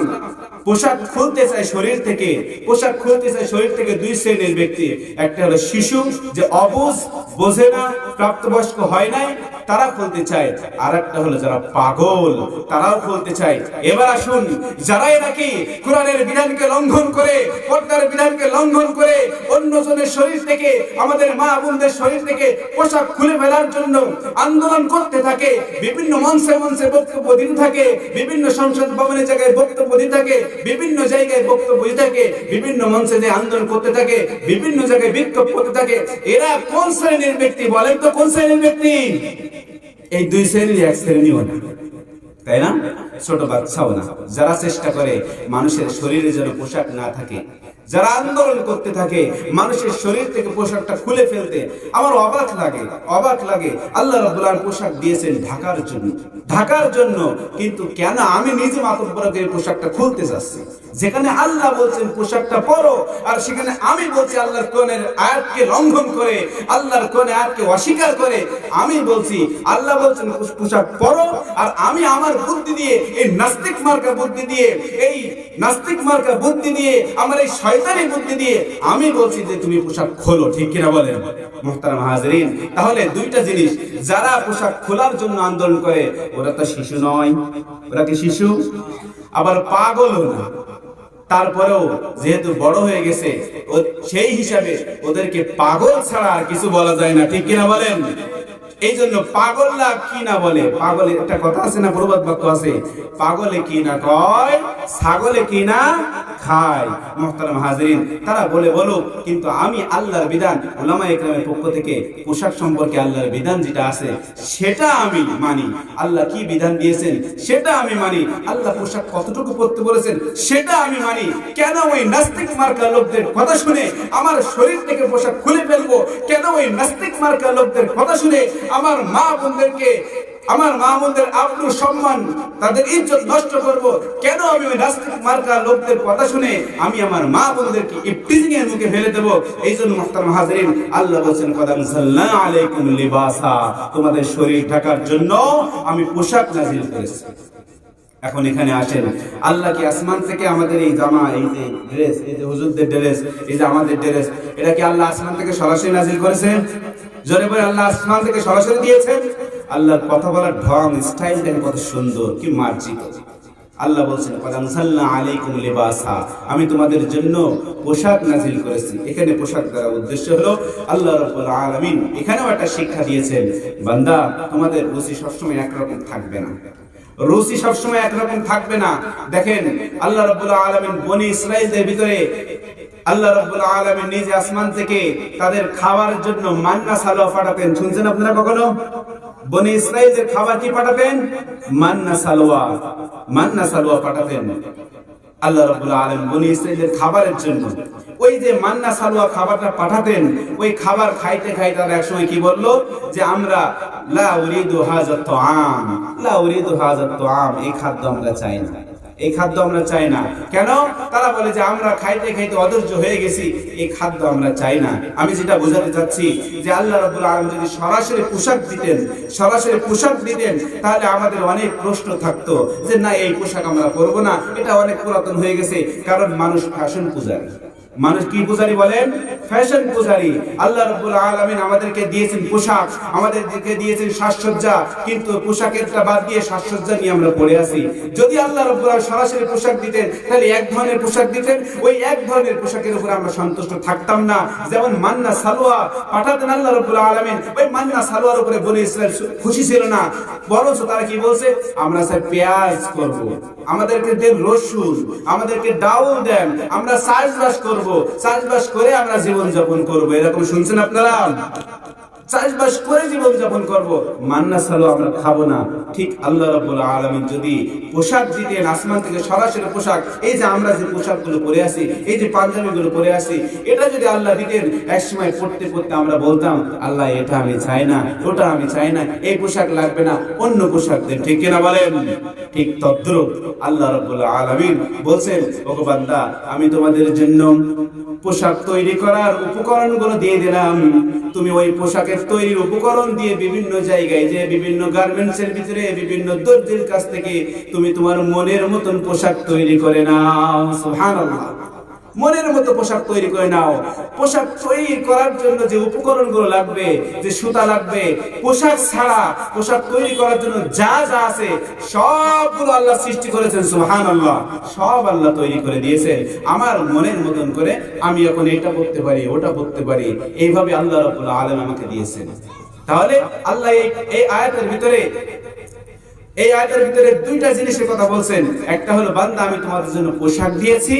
পোশাক খুলতে চায় শরীর থেকে, পোশাক খুলতে চায় শরীর থেকে দুই শ্রেণীর ব্যক্তি। একটা হলো শিশু, যে অবুঝ, বোঝে না, প্রাপ্তবয়স্ক হয় নাই, তারা খুলতে চায়। আর একটা হলো যারা পাগল, তারাও খুলতে চায়। এবার আসুন, যারাই নাকি কোরআনের বিধানকে লঙ্ঘন করে, পর্দার বিধানকে লঙ্ঘন করে অন্যজনের শরীর থেকে, আমাদের মা বোনদের শরীর থেকে পোশাক খুলে ফেলার জন্য আন্দোলন করতে থাকে, বিভিন্ন মঞ্চে মঞ্চে বক্তব্য দিতে থাকে, বিভিন্ন সংসদ ভবনের জায়গায় বক্তব্য দিতে থাকে, বিভিন্ন জায়গায় বক্তব্য দিতে থাকে, বিভিন্ন মঞ্চে যে আন্দোলন করতে থাকে, বিভিন্ন জায়গায় বিক্ষোভ করতে থাকে, এরা কোন শ্রেণীর ব্যক্তি বলেন তো? কোন শ্রেণীর ব্যক্তি? এই দুই শ্রেণীর এক শ্রেণীও না, তাই না? ছোট বাচ্চাও না। যারা চেষ্টা করে মানুষের শরীরে যেন পোশাক না থাকে, যারা আন্দোলন করতে থাকে মানুষের শরীর থেকে পোশাকটা খুলে ফেলতে, আমার অবাক লাগে, অবাক লাগে। আল্লাহ রাব্বুল আলামিন পোশাক দিয়েছেন ঢাকার জন্য, ঢাকার জন্য, কিন্তু কেন আমি নিজে মাতব্বর করে পোশাকটা খুলতে যাচ্ছি? যেখানে আল্লাহ বলছেন পোশাকটা পরো, আর সেখানে আমি বলছি আল্লাহর কোরআনের আয়াতকে লঙ্ঘন করে, আল্লাহর কোরআনের আয়াতকে অস্বীকার করে আমি বলছি আল্লাহ বলছেন পোশাক পরো, আর আমি আমার বুদ্ধি দিয়ে, এই নাস্তিক মার্কা বুদ্ধি দিয়ে, এই নাস্তিক মার্কা বুদ্ধি দিয়ে, আমার এই শয়তানি বুদ্ধি দিয়ে আমি বলছি যে তুমি পোশাক খোলো। ঠিক কিনা বলেন মুহতারাম হাজিরিন? তাহলে দুইটা জিনিস, যারা পোশাক খোলার জন্য আন্দোলন করে ওরা তো শিশু নয়, ওরা কি শিশু? আবার পাগলও না। তারপরেও যেহেতু বড় হয়ে গেছে, সেই হিসাবে ওদেরকে পাগল ছাড়া আর কিছু বলা যায় না। ঠিক কিনা বলেন? এই জন্য পাগলরা কি না বলে, পাগলে একটা কথা আছে না, প্রবাদ বাক্য আছে, পাগলে কি না কয়, ছাগলে কি না খায়। মুহতারাম হাজিরিন, তারা বলে বলুক, কিন্তু আমি আল্লাহর বিধান, উলামায়ে কেরামের পক্ষ থেকে পোশাক সম্পর্কে আল্লাহর বিধান যেটা আছে সেটা আমি মানি। আল্লাহ কি বিধান দিয়েছেন সেটা আমি মানি। আল্লাহ পোশাক কতটুকু পরতে বলেছেন সেটা আমি মানি। কেন ওই নাস্তিক মার্কা লোকদের কথা শুনে আমার শরীর থেকে পোশাক খুলে ফেলবো? কেন ওই নাস্তিক মার্কা লোকদের কথা শুনে আমার মা বোনদেরকে, আমার মা বোনদের আব্রু সম্মান, তাদের ইজ্জত নষ্ট করব? কেন আমি ওই নাস্তিক মার্কা লোকদের কথা শুনে আমি আমার মা বোনদেরকে ইফতিজিং এর মুখে ফেলে দেব? এই জন্য মুহতারাম হাজিরিন, আল্লাহ বলেছেন কদ আনজালনা আলাইকুম লিবাসা, তোমাদের শরীর ঢাকার জন্য আমি পোশাক নাযিল করেছি। এখন এখানে আসেন, আল্লাহ কি আসমান থেকে আমাদের এই জামা, এই যে ড্রেস, এই যে হুজুরদের ড্রেস, এই যে আমাদের ড্রেস, এটা কি আল্লাহ আসমান থেকে সরাসরি নাযিল করেছেন? জোরে বলে আল্লাহ আসমান থেকে সরাসরি দিয়েছেন? আল্লাহর কথা বলার ঢং, স্টাইল দেখেন কত সুন্দর, কি মার্জিত। আল্লাহ বলছেন কদ আনজালনা আলাইকুম লিবাসা, আমি তোমাদের জন্য পোশাক নাযিল করেছি। এখানে পোশাক দ্বারা উদ্দেশ্য হলো আল্লাহ রাব্বুল আলামিন এখানেও একটা শিক্ষা দিয়েছেন, বান্দা তোমাদের রুচি সবসময় একরকম থাকবে না, রুচি সবসময় একরকম থাকবে না। দেখেন আল্লাহ রাব্বুল আলামিন বনি ইসরাঈলদের ভিতরে আল্লাহ রাব্বুল আলামিন নিজে আসমান থেকে তাদের খাওয়ার জন্য মান্না সালোয়া পাঠাতেন। শুনছেন আপনারা কখনো? বনি ইসরাঈলদের খাবার কি পাঠাতেন? মান্না সালোয়া, মান্না সালোয়া পাঠাতেন আল্লাহ রাব্বুল আলামিন বনি ইসরাঈলদের খাবারের জন্য। ওই যে মান্না সালোয়া খাবারটা পাঠাতেন, ওই খাবার খাইতে খাইতে তারা একসময় কি বললো যে আমরা লা উরিদু হাযাত তুআম, লা উরিদু হাযাত তুআম, এই খাদ্য আমরা চাই না, এই খাদ্য আমরা চাই না। কেন? তারা বলে যে আমরা খাইতে খাইতে অধৈর্য হয়ে গেছি, এই খাদ্য আমরা চাই না। আমি যেটা বোঝাতে চাচ্ছি যে আল্লাহ রাব্বুল আলামিন যদি সরাসরি পোশাক দিতেন, সরাসরি পোশাক দিতেন, তাহলে আমাদের অনেক প্রশ্ন থাকতো যে না এই পোশাক আমরা পরবো না, এটা অনেক পুরাতন হয়ে গেছে। কারণ মানুষ ফ্যাশন পূজারী, মানুষ কি পূজারী বলেন? ফ্যাশন পূজারী। আল্লাহ রাব্বুল আলামিন আমাদেরকে দিয়েছেন পোশাক, আমাদেরকে দিয়েছেন সাজসজ্জা, কিন্তু পোশাকেরটা বাদ দিয়ে সাজসজ্জা নিয়ে আমরা পড়ে আছি। যদি আল্লাহ রাব্বুল আলামিন সরাসরি পোশাক দিতেন, তাহলে এক ধরনের পোশাক দিতেন, ওই এক ধরনের পোশাকের উপর আমরা সন্তুষ্ট থাকতাম না। যেমন মান্না সালোয়া পাঠাতেন আল্লাহ রাব্বুল আলামিন, ওই মান্না সালোয়ার উপরে বনি ইসরাঈল খুশি ছিল না, বরঞ্চ তারা কি বলছে? আমরা স্যার পেঁয়াজ করব, আমাদেরকে দেন রসুন, আমাদেরকে ডাউল দেন, আমরা চাষবাস করব, চাষবাস করে আমরা জীবন যাপন করবো। এরকম শুনছেন আপনারা? চাষবাস করে জীবন যাপন করবো, মান্না সালোয়া আমরা খাবো না। ঠিক আল্লাহ রাব্বুল আলামিন যদি পোশাক দিতেন আসমান থেকে সরাসরি পোশাক, এই যে আমরা যে পোশাকগুলো পরে আছি, এই যে পাঞ্জাবিগুলো পরে আছি, এটা যদি আল্লাহ দিতেন, এক সময় পড়তে পড়তে আমরা বলতাম আল্লাহ এটা আমি চাই না, ওটা আমি চাই না, এই পোশাক লাগবে না, অন্য পোশাক দেন। ঠিক কিনা বলেন? ঠিক তদ্রূপ আল্লাহ রাব্বুল আলামিন বলছেন ওগো বান্দা, আমি তোমাদের জন্য পোশাক তৈরি করার উপকরণগুলো দিয়ে দিলাম, তুমি ওই পোশাকের তৈরির উপকরণ দিয়ে বিভিন্ন জায়গায় যে বিভিন্ন গার্মেন্টসের ভিতরে বিভিন্ন দর্জির কাছ থেকে তুমি তোমার মনের মতন পোশাক তৈরি করে নাও। সুবহানাল্লাহ, মনের মতো পোশাক তৈরি করে নাও। পোশাক তৈরি করার জন্য যে উপকরণগুলো লাগবে, যে সুতা লাগবে, পোশাক ছাড়া পোশাক তৈরি করার জন্য যা যা আছে সবগুলো আল্লাহ সৃষ্টি করেছেন। সুবহানাল্লাহ, সব আল্লাহ তৈরি করে দিয়েছেন আমার মনের মতন করে। আমি এখন এটা পড়তে পারি, ওটা পড়তে পারি, এইভাবে আল্লাহ রাব্বুল আলামিন আমাকে দিয়েছেন। তাহলে আল্লাহ এই আয়াতের ভিতরে দুইটা জিনিসের কথা বলছেন। একটা হলো বান্দা আমি তোমাদের জন্য পোশাক দিয়েছি,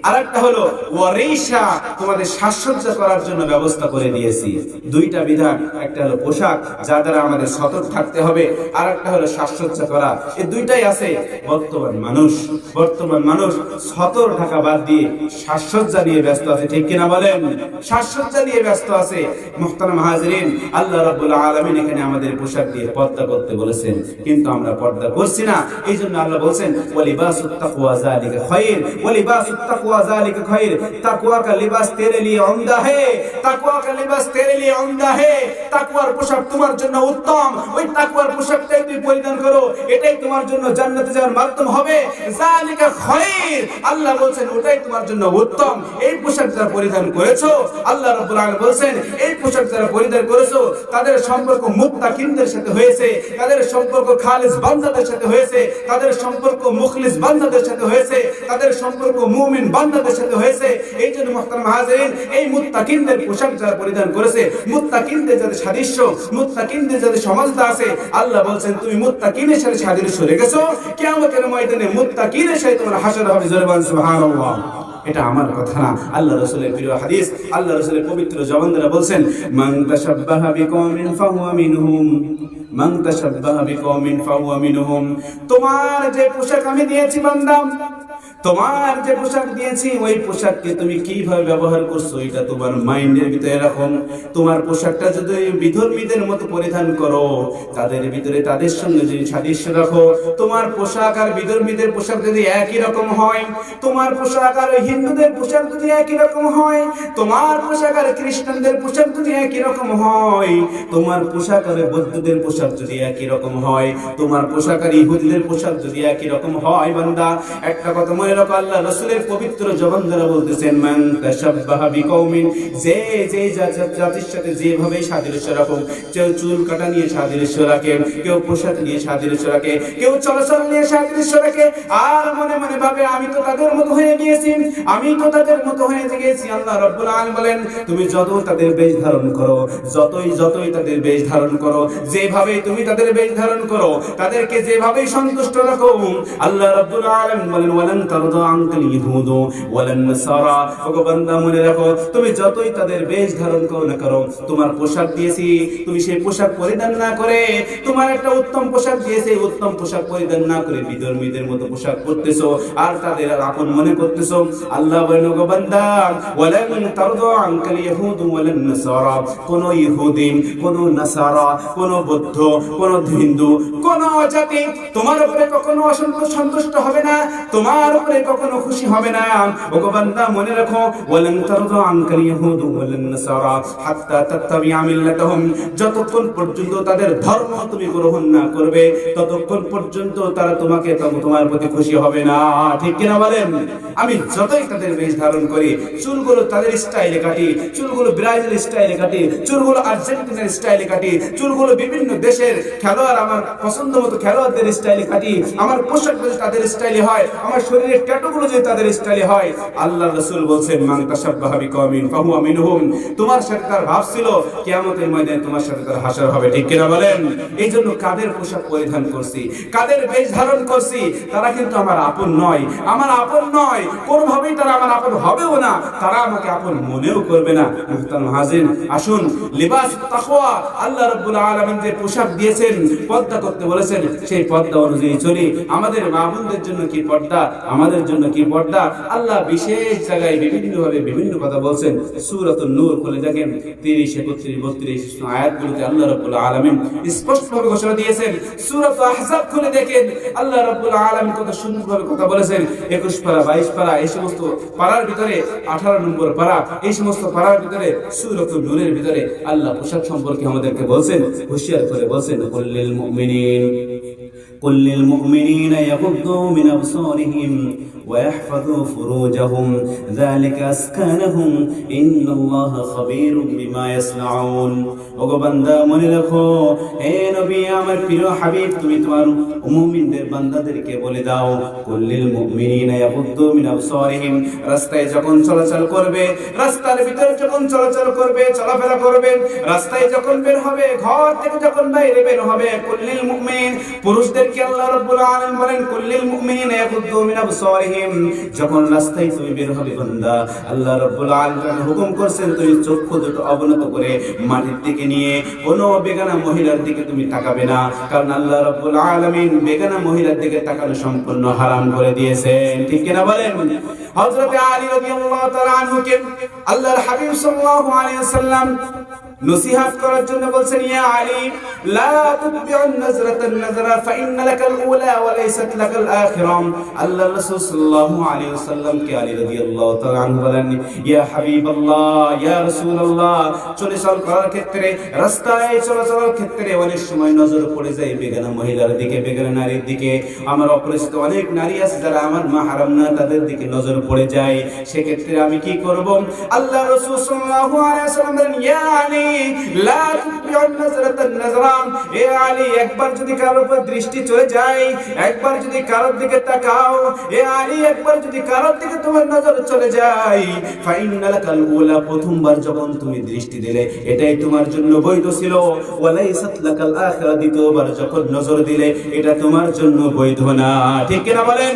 আর একটা হলো ওয়ারিশা তোমাদের সাজসজ্জা করার জন্য ব্যবস্থা করে দিয়েছি। দুইটা বিধান, একটা হলো পোশাক যা দ্বারা আমাদের সতর্ক থাকতে হবে, আর একটা হলো সাজসজ্জা করা। এই দুইটাই আছে। বর্তমান মানুষ সতর্ক থাকা বাদ দিয়ে সাজসজ্জা নিয়ে ব্যস্ত আছে, ঠিক কিনা বলেন? সাজসজ্জা নিয়ে ব্যস্ত আছে। মুহতারাম হাজিরিন, আল্লাহ রাব্বুল আলামিন এখানে আমাদের পোশাক দিয়ে পর্দা করতে বলেছেন, কিন্তু আমরা পর্দা করছি না। এই জন্য আল্লাহ বলছেন ওয়ালিবাসুত তাকওয়া যালিকা খায়র, ওয়ালিবাসুত তাকওয়া যালিকা খায়র, তাকওয়া কা লিবাস তেরে লিয়ে উমদা হে, তাকওয়া কা লিবাস তেরে লিয়ে উমদা হে। তাকওয়ার পোশাক তোমার জন্য উত্তম, ওই তাকওয়ার পোশাকটাই তুমি পরিধান করো, এটাই তোমার জন্য জান্নাতে যাওয়ার মাধ্যম হবে। যালিকা খায়র, আল্লাহ বলছেন ওটাই তোমার জন্য উত্তম। এই পোশাক যারা পরিধান করেছো, আল্লাহ রাব্বুল আলামিন বলছেন এই পোশাক যারা পরিধান করেছো তাদের সম্পর্ক মুত্তাকিনদের সাথে হয়েছে, তাদের সম্পর্ক খালিস বান্দাদের সাথে হয়েছে, তাদের সম্পর্ক মুখলিস বান্দাদের সাথে হয়েছে, তাদের সম্পর্ক মুমিন বান্দাদের সাথে হয়েছে। এই জন্য মুহতারাম হাজিরিন, এই মুত্তাকিনদের পোশাক যারা পরিধান করেছে, মুত্তাকিনদের যাদের সাদৃশ্য, মুত্তাকিনদের যাদের সমাজতা আছে, আল্লাহ বলছেন তুমি মুত্তাকিনের সাথে সাদৃশ্য রেখেছো, কিয়ামতের ময়দানে মুত্তাকিনের সাথে তোমার হাসর হবে। জোরে বলেন সুবহানাল্লাহ। এটা আমার কথা না, আল্লাহ রাসূলের প্রিয় হাদিস। আল্লাহ রাসূলের পবিত্র জবান দ্বারা বলছেন মান তাশাব্বাহা বিকওমিন ফাহুয়া মিনহুম, মান তাশাব্বাহা বিকওমিন ফাহুয়া মিনহুম। তোমার যে পোশাক আমি দিয়েছি বান্দা, তোমার যে পোশাক দিয়েছি ওই পোশাককে তুমি কিভাবে ব্যবহার করছো এটা তোমার মাইন্ডের ভিতরে রাখো। তোমার পোশাকটা যদি বিধর্মীদের মতো পরিধান করো, তাদের ভিতরে তাদের সঙ্গে যদি সাদৃশ্য রাখো, তোমার পোশাক আর বিধর্মীদের পোশাক যদি একই রকম হয়, তোমার পোশাক আর হিন্দুদের পোশাক যদি একই রকম হয়, তোমার পোশাক আর খ্রিস্টানদের পোশাক যদি একই রকম হয়, তোমার পোশাক আর বৌদ্ধদের পোশাক যদি একই রকম হয়, তোমার পোশাক আর ইহুদিদের পোশাক যদি একই রকম হয়, বান্দা একটা কথা মনে রাখো, আল্লাহ রাসূলের পবিত্র জবান দ্বারা বলতেছেন মান তাশাব্বাহা বিকওমিন, যে জাতির সাথে যেভাবে সাদৃশ্য রাখো, কেউ চুল কাটা নিয়ে সাদৃশ্য রাখে, কেউ পোশাক নিয়ে সাদৃশ্য রাখে, কেউ চলাচল নিয়ে সাদৃশ্য রাখে, আর মনে মনে ভাবে আমি তো তাদের মতো হয়ে গিয়েছি, আমি তো তাদের মতো হয়ে গিয়েছি। আল্লাহ রাব্বুল আলামিন বলেন তুমি যত তাদের বেশ ধারণ করো, যতই তাদের বেশ ধারণ করো, যেভাবে তুমি তাদের বেশ ধারণ করো, তাদেরকে যেভাবে সন্তুষ্ট রাখো, আল্লাহ রাব্বুল আলামিন বলেন ওয়ালান তারদা আনকাল ইয়াহুদু ওয়ালান নাসারা। ওগো বান্দা মনে রাখো, তুমি যতই তাদের বেশ ধারণ করো না করো, তোমার পোশাক দিয়েছি, তুমি সেই পোশাক পরিধান না করে, তোমার একটা উত্তম পোশাক দিয়েছে, উত্তম পোশাক পরিধান না করে বিধর্মীদের মতো পোশাক পরতেছো আর তাদের আপন মনে করতেছো। আল্লাহ বলেন ওগো বান্দা ওয়ালান তারদা আনকাল ইয়াহুদু ওয়ালান নাসারা, কোন ইহুদি, কোন নাসারা, কোন বৌদ্ধ, কোন হিন্দু, কোন জাতি তোমার উপরে কখনো সন্তুষ্ট হবে না, তোমার উপরে কখনো খুশি হবে না। ওগো বান্দা মনে রাখো ওয়ালান তারদা আনকাল ইয়াহুদু ওয়ালান নাসারা হাত্তা তাত্তাবিআ মিল্লাতাহুম, যতক্ষণ পর্যন্ত তাদের ধর্ম তুমি গ্রহণ না করবে ততক্ষণ পর্যন্ত তারা তোমাকে তোমার প্রতি খুশি হবে না, ঠিক কিনা বলেন? আমি যতই তাদের বেশ ধারণ করি, চুলগুলো তাদের স্টাইলে কাটি, চুলগুলো ব্রাজিল স্টাইলে কাটি, চুলগুলো আর্জেন্টিনার স্টাইলে কাটি, চুলগুলো বিভিন্ন দেশের খেলোয়াড় আমার পছন্দ মতো খেলোয়াড়দের স্টাইলে কাটি, আমার পোশাক যদি তাদের স্টাইলে হয়, আমার শরীরের ট্যাটুগুলো যদি তাদের স্টাইলে হয়, আল্লাহর রাসূল বলছেন মান তাশাব্বাহা বিকওমিন ফাহুয়া মিনহুম, তোমার সাথে তার ভাব ছিল, কিয়ামতের ময়দানে তোমার সাথে তার হাসর হবে, ঠিক কিনা বলেন? এই জন্য কাদের পোশাক পরিধান করছি, কাদের বেশ ধারণ করছি, তারা কিন্তু আমার আপন নয়, আমার আপন নয়, কোনোভাবেই তারা আমার আপন হবেও না, তারা আমাকে আপন মনেও করবে না। মুহতারাম হাজিরিন, আসুন লিবাস তাকওয়া, আল্লাহ রাব্বুল আলামিন যে পোশাক দিয়েছেন, পর্দা করতে বলেছেন, সেই পর্দা অনুযায়ী চলি। আমাদের মা বোনদের জন্য কি পর্দা? আমাদের জন্য কি পর্দা? আল্লাহ বিশেষ জায়গায় বিভিন্ন ভাবে বিভিন্ন কথা বলছেন। সূরাতুন নূর খুলে দেখেন 30, 31, 32 আয়াতগুলোতে আল্লাহ রাব্বুল আলামিন স্পষ্টভাবে ঘোষণা দিয়েছেন। সূরাতুল আহজাব খুলে দেখেন আল্লাহ রাব্বুল আলামিন কত সুন্দরভাবে কথা বলেছেন। 21 পারা, 22 পারা, এই সমস্ত পারার ভিতরে 18 নম্বর পারা, এই সমস্ত পারার ভিতরে সূরাতুন নূরের ভিতরে আল্লাহ পোশাক সম্পর্কে আমাদেরকে বলছেন, হুঁশিয়ার করে বলছেন, কুল্লিল মুমিনিন قل للمؤمنين يغضوا من أبصارهم ويحفظوا فروجهم ذلك أزكى لهم إن الله خبير بما يصنعون। ওগো বান্দা মনে রাখো, হে নবী আমার প্রিয় হাবিব, তুমি তোমার মুমিনদের বান্দাদেরকে বলে দাও, কুল্লিল মুমিনিনা ইয়াগুদ্দু মিন আবসারিহিম, রাস্তায় যখন চলাচল করবে, রাস্তার ভিতরে যখন চলাচল করবে, চলাফেরা করবে, রাস্তায় যখন বের হবে, ঘর থেকে যখন বাইরে বের হবে, কুল্লিল মুমিন, পুরুষদেরকে আল্লাহ রাব্বুল আলামিন বলেন কুল্লিল মুমিনিনা ইয়াগুদ্দু মিন আবসারিহিম, যখন রাস্তায় তুমি বের হবে বান্দা, আল্লাহ রাব্বুল আলামিন হুকুম করেছেন তুমি চক্ষু দুটো অবনত করে মাটির দিকে নিয়ে কোনো বেগানা মহিলার দিকে তুমি তাকাবে না, কারণ আল্লাহ রাব্বুল আলামিন বেগানা মহিলার দিকে তাকানো সম্পূর্ণ হারাম করে দিয়েছেন। ঠিক কিনা বলেন? হযরত আলী রাদিয়াল্লাহু তাআলা আনহুকে আল্লাহর হাবিব সাল্লাল্লাহু আলাইহি ওয়াসাল্লাম নসিহত করার জন্য বলছেন, ইয়া আলী লা তুতবিউন নাজরাতান নাজরা ফাইন্না লাকাল উলা ওয়া লাইসাত লাকাল আখিরা। আল্লাহ রাসূল সাল্লাল্লাহু আলাইহি ওয়াসাল্লাম কে আলী রাদিয়াল্লাহু তাআলা আনহু বলেন, ইয়া হাবিবাল্লাহ, ইয়া রাসূলুল্লাহ, চলাচল করার ক্ষেত্রে, রাস্তায় চলাচলের ক্ষেত্রে অনেক সময় নজর পড়ে যায় বেগানা মহিলার দিকে, বেগানা নারীর দিকে। আমার অপরিচিত অনেক নারী আছে যারা আমার মাহরাম না, তাদের দিকে নজর পড়ে যায়। সেক্ষেত্রে আমি কি করব? আল্লাহ রাসূল সাল্লাল্লাহু আলাইহি ওয়াসাল্লাম বলেন, ইয়া আলী লা তুতবিউন নাজরাতান নাজরা, এ আলী একবার যদি কারোর উপর দৃষ্টি চলে যায়, একবার যদি কারোর দিকে তাকাও, এ আলী একবার যদি কারোর দিকে তোমার নজর চলে যায়, ফাইন্না লাকাল উলা, প্রথমবার যখন তুমি দৃষ্টি দিলে এটাই তোমার জন্য বৈধ ছিল, ওয়া লাইসাত লাকাল আখিরা, দ্বিতীয়বার যখন নজর দিলে এটা তোমার জন্য বৈধ না। ঠিক কিনা বলেন?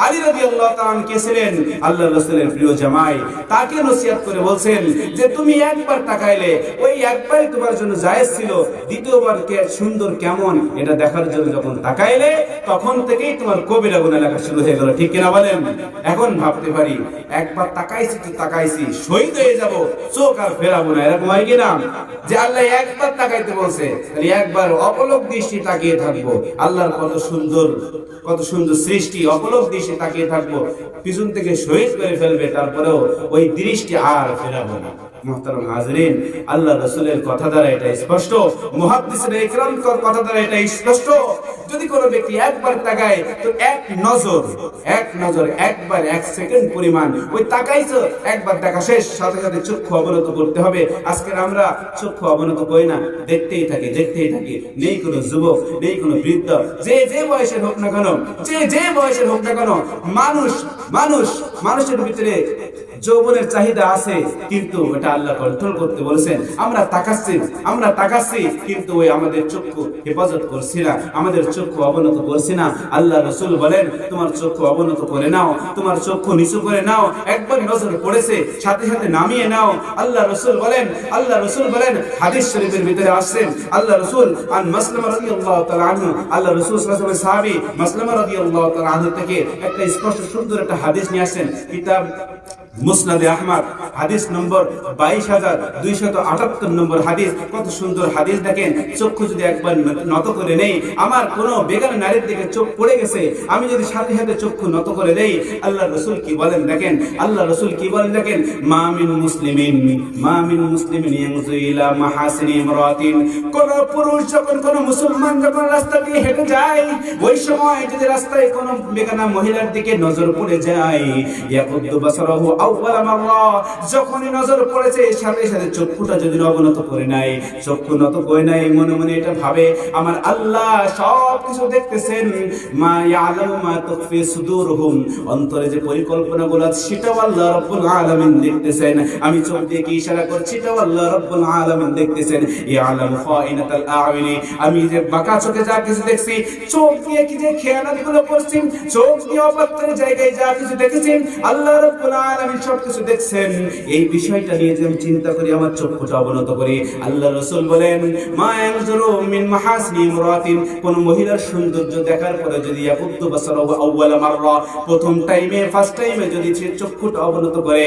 আলী রাদিয়াল্লাহু তাআলা কে ছিলেন? আল্লাহর রাসূলের প্রিয় জামাই। তাকে নসিহত করে বলছেন যে তুমি একবার তাকাইলে ওই একবারই তোমার জন্য জায়েজ ছিল, দ্বিতীয়বার কে সুন্দর কেমন এটা দেখার জন্য যখন তাকাইলে তখন থেকেই তোমার কবিরা গুনাহ লাগা শুরু হয়ে গেল। ঠিক কিনা বলেন? এখন ভাবতে পারি একবার তাকাইছি তো তাকাইছি, শহীদ হয়ে যাব, চোখ আর ফেরাবো না, এরকম হয় কিনা? যে আল্লাহ একবার তাকাইতে বলছে, তাহলে একবার অপলক দৃষ্টি তাকিয়ে থাকবো। আল্লাহর কত সুন্দর, কত সুন্দর সৃষ্টি, অপলক দৃষ্টি তাকিয়ে থাকবো, পিছন থেকে শহীদ করে ফেলবে, তারপরেও ওই দৃষ্টি আর ফেরাবো না। মুহতারাম হাজরিন, আল্লাহ রাসূলের কথা দ্বারা এটা স্পষ্ট, মুহাদ্দিসিন ইকরাম কথা দ্বারা এটা স্পষ্ট, যদি কোনো ব্যক্তি একবার তাকায় তো এক নজর, একবার 1 সেকেন্ড পরিমাণ ওই তাকাইছো, একবার দেখা শেষ, সাথে সাথে চক্ষু অবনত করতে হবে। আজকে আমরা চক্ষু অবনত করি না, দেখতেই থাকি। নেই কোনো যুবক, নেই কোনো বৃদ্ধ, যে বয়সের হোক না কেন, যে বয়সের হোক না কেন, মানুষের ভিতরে যৌবনের চাহিদা আছে, কিন্তু এটা আল্লাহ কন্ট্রোল করতে বলেছেন। আমরা তাকাচ্ছি কিন্তু ওই আমাদের চক্ষু হেফাজত করছি না, আমাদের চক্ষু অবনত করছি না। আল্লাহ রাসূল বলেন তোমার চক্ষু অবনত করে নাও, তোমার চক্ষু নিচু করে নাও, একবার নজর পড়েছে সাথে সাথে নামিয়ে নাও। আল্লাহ রাসূল বলেন হাদিস শরীফের ভিতরে আসছেন, আল্লাহ রাসূল আন মাসলামা রাদিয়াল্লাহু তাআলা আনহু, আল্লাহ রাসূল সাল্লাল্লাহু আলাইহি ওয়াসাল্লাম সাহাবী মাসলামা রাদিয়াল্লাহু তাআলা আনহু থেকে একটা স্পষ্ট সুন্দর একটা হাদিস নিয়ে আসেন। কিতাব মুসনাদে আহমদ হাদিস নম্বর 22278 নম্বর হাদিস। কত সুন্দর হাদিস দেখেন। চক্ষু যদি একবার নত করে নেই, আমার কোনো বেগানা নারীর দিকে চোখ পড়ে গেছে, আমি যদি সাথে সাথে চক্ষু নত করে দেই, আল্লাহ রাসূল কি বলেন দেখেন, মা মিন মুসলিমিন ইয়ানজু ইলা মাহাসিনি ইমরাতিন, কোন পুরুষ যখন কোন মুসলমান যখন রাস্তা দিয়ে হেঁটে যায়, ওই সময় যদি রাস্তায় কোন বেগানা মহিলার দিকে নজর পড়ে যায়, ইয়াকুদ্দু বাসারাহু আউওয়ালা মাররা, যখনই নজর পড়েছে সাথে সাথে চক্ষুটা যদি অবনত করে নাই, চক্ষু নত করে নাই, মনে মনে এটা ভাবে আমার আল্লাহ সব কিছু দেখতেছেন, মা ইয়ালামু মা তুখফি সুদুরহুম, অন্তরে যে পরিকল্পনাগুলো আছে সেটাও আল্লাহ রাব্বুল আলামিন দেখতেছেন। আমি চোখ দিয়ে কি ইশারা করছি সেটাও আল্লাহ রাব্বুল আলামিন দেখতেছেন। ইয়ালামু খাইনাতাল আ'ইনি, আমি যে বাঁকা চোখে যা কিছু দেখছি, চোখ দিয়ে কি যে খেয়ানতগুলো করছি, চোখ দিয়ে অপাত্রের জায়গায় যা কিছু দেখেছি, আল্লাহ রাব্বুল আলামিন আলামিন সবকিছু দেখছেন, এই বিষয়টা নিয়ে যে আমি চিন্তা করি, আমার চক্ষুটা অবনত করি। আল্লাহ রাসূল বলেন, মা ইয়ানজুরু মিন মাহাসিনি ইমরাতিন, কোন মহিলার সৌন্দর্য দেখার পরে যদি ইয়াকুদ্দু বাসারাহু আউয়ালা মাররা, প্রথম টাইমে ফার্স্ট টাইমে যদি সে চক্ষুটা অবনত করে,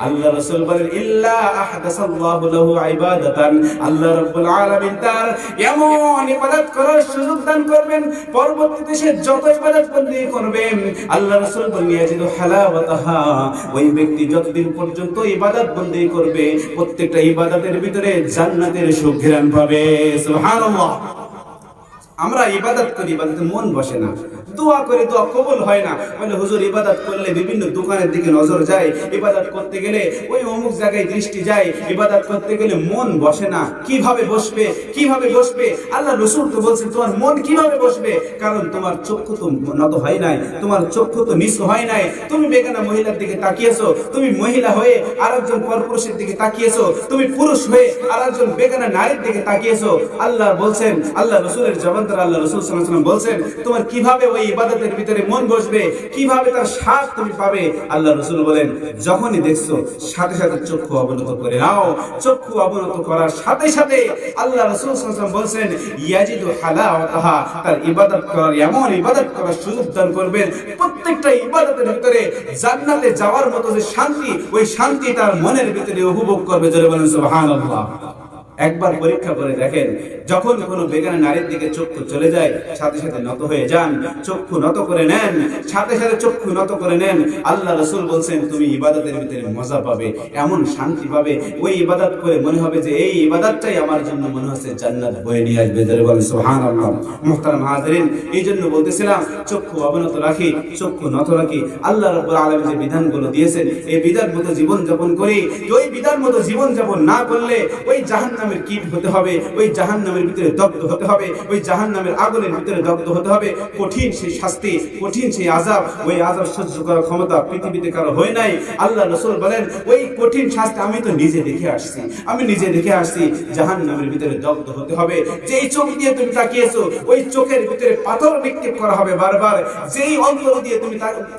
আল্লাহ রাসূল বলেন ইল্লা আহদাসাল্লাহু লাহু ইবাদাতান, আল্লাহ রাব্বুল আলামিন তার এমন ইবাদত করার সুযোগ দান করবেন, পরবর্তীতে সে যত ইবাদত বন্দেগি করবে, আল্লাহ রাসূল বলেন ইয়াজিদু হালাওয়াতাহা, ওই ব্যক্তি যতদিন পর্যন্ত ইবাদত বন্দেগি করবে প্রত্যেকটা ইবাদতের ভিতরে জান্নাতের সুঘ্রাণ পাবে। সুবহানাল্লাহ। আমরা ইবাদত করি, ইবাদতে মন বসে না, দোয়া করে দোয়া কবুল হয় না। বলে হুজুর ইবাদত করলে বিভিন্ন দোকানের দিকে নজর যায়, ইবাদত করতে গেলে ওই অমুক জায়গায় দৃষ্টি যায়, ইবাদত করতে গেলে মন বসে না। কিভাবে বসবে, কিভাবে বসবে? আল্লাহ রাসূল তো বলছেন তোমার মন কিভাবে বসবে, কারণ তোমার চক্ষু তো নত হয় নাই, তোমার চক্ষু তো নিচু হয় নাই। তুমি বেগানা মহিলার দিকে তাকিয়েছো, তুমি মহিলা হয়ে আরেকজন পরপুরুষের দিকে তাকিয়েছো, তুমি পুরুষ হয়ে আরেকজন বেগানা নারীর দিকে তাকিয়েছো। আল্লাহ বলছেন, আল্লাহ রাসূলের জবান দ্বারা আল্লাহ রাসূল সাল্লাল্লাহু আলাইহি ওয়াসাল্লাম বলছেন তোমার কিভাবে ওই ইবাদতের ভিতরে মন বসবে, কিভাবে তার স্বাদ তুমি পাবে? আল্লাহ রাসূল বলেন যখনই দেখছো সাথে সাথে চক্ষু অবনত করে নাও। চক্ষু অবনত করার সাথে সাথে আল্লাহ রাসূল সাল্লাল্লাহু আলাইহি ওয়াসাল্লাম বলছেন ইয়াজিদু হালাওয়াতাহা, তার ইবাদত করার এমন ইবাদত করার সুযোগ দান করবেন, প্রত্যেকটা ইবাদতের ভিতরে জান্নাতে যাওয়ার মতো যে শান্তি, ওই শান্তি তার মনের ভিতরে উপভোগ করবে। জোরে বলেন সুবহানাল্লাহ। একবার পরীক্ষা করে দেখেন, যখন কোনো বেগানা নারীর দিকে চক্ষু চলে যায় সাথে সাথে নত হয়ে যান, চক্ষু নত করে নেন, সাথে সাথে চক্ষু নত করে নেন। আল্লাহ রাসূল বলছেন তুমি ইবাদতের ভিতরে মজা পাবে, এমন শান্তি পাবে, ওই ইবাদত করে মনে হবে যে এই ইবাদতটাই আমার জন্য মনে হচ্ছে জান্নাত বয়ে নিয়ে আসবে। যারা বলেন সুবহানাল্লাহ। মুহতারাম হাজিরিন, এই জন্য বলতেছিলাম চক্ষু অবনত রাখি, চক্ষু নত রাখি। আল্লাহ রাব্বুল আলামিন যে বিধানগুলো দিয়েছেন এই বিধান মতো জীবন যাপন করি। ওই বিধান মতো জীবন যাপন না করলে ওই জাহান্নামের কীট হতে হবে, ওই জাহান্নামের ভিতরে দগ্ধ হতে হবে, ওই জাহান্নামের আগুনের ভিতরে দগ্ধ হতে হবে। কঠিন সেই শাস্তি, কঠিন সেই আযাব, ওই আযাব সহ্য করার ক্ষমতা পৃথিবীতে কারো হয় নাই। আল্লাহ রাসূল বলেন ওই কঠিন শাস্তি আমি তো নিজে দেখে আসছি, আমি নিজে দেখে আসছি। জাহান্নামের ভিতরে দগ্ধ হতে হবে। যেই চোখ দিয়ে তুমি তাকিয়েছো ওই চোখের ভিতরে পাথর নিক্ষেপ করা হবে বারবার। যেই অন্তর দিয়ে তুমি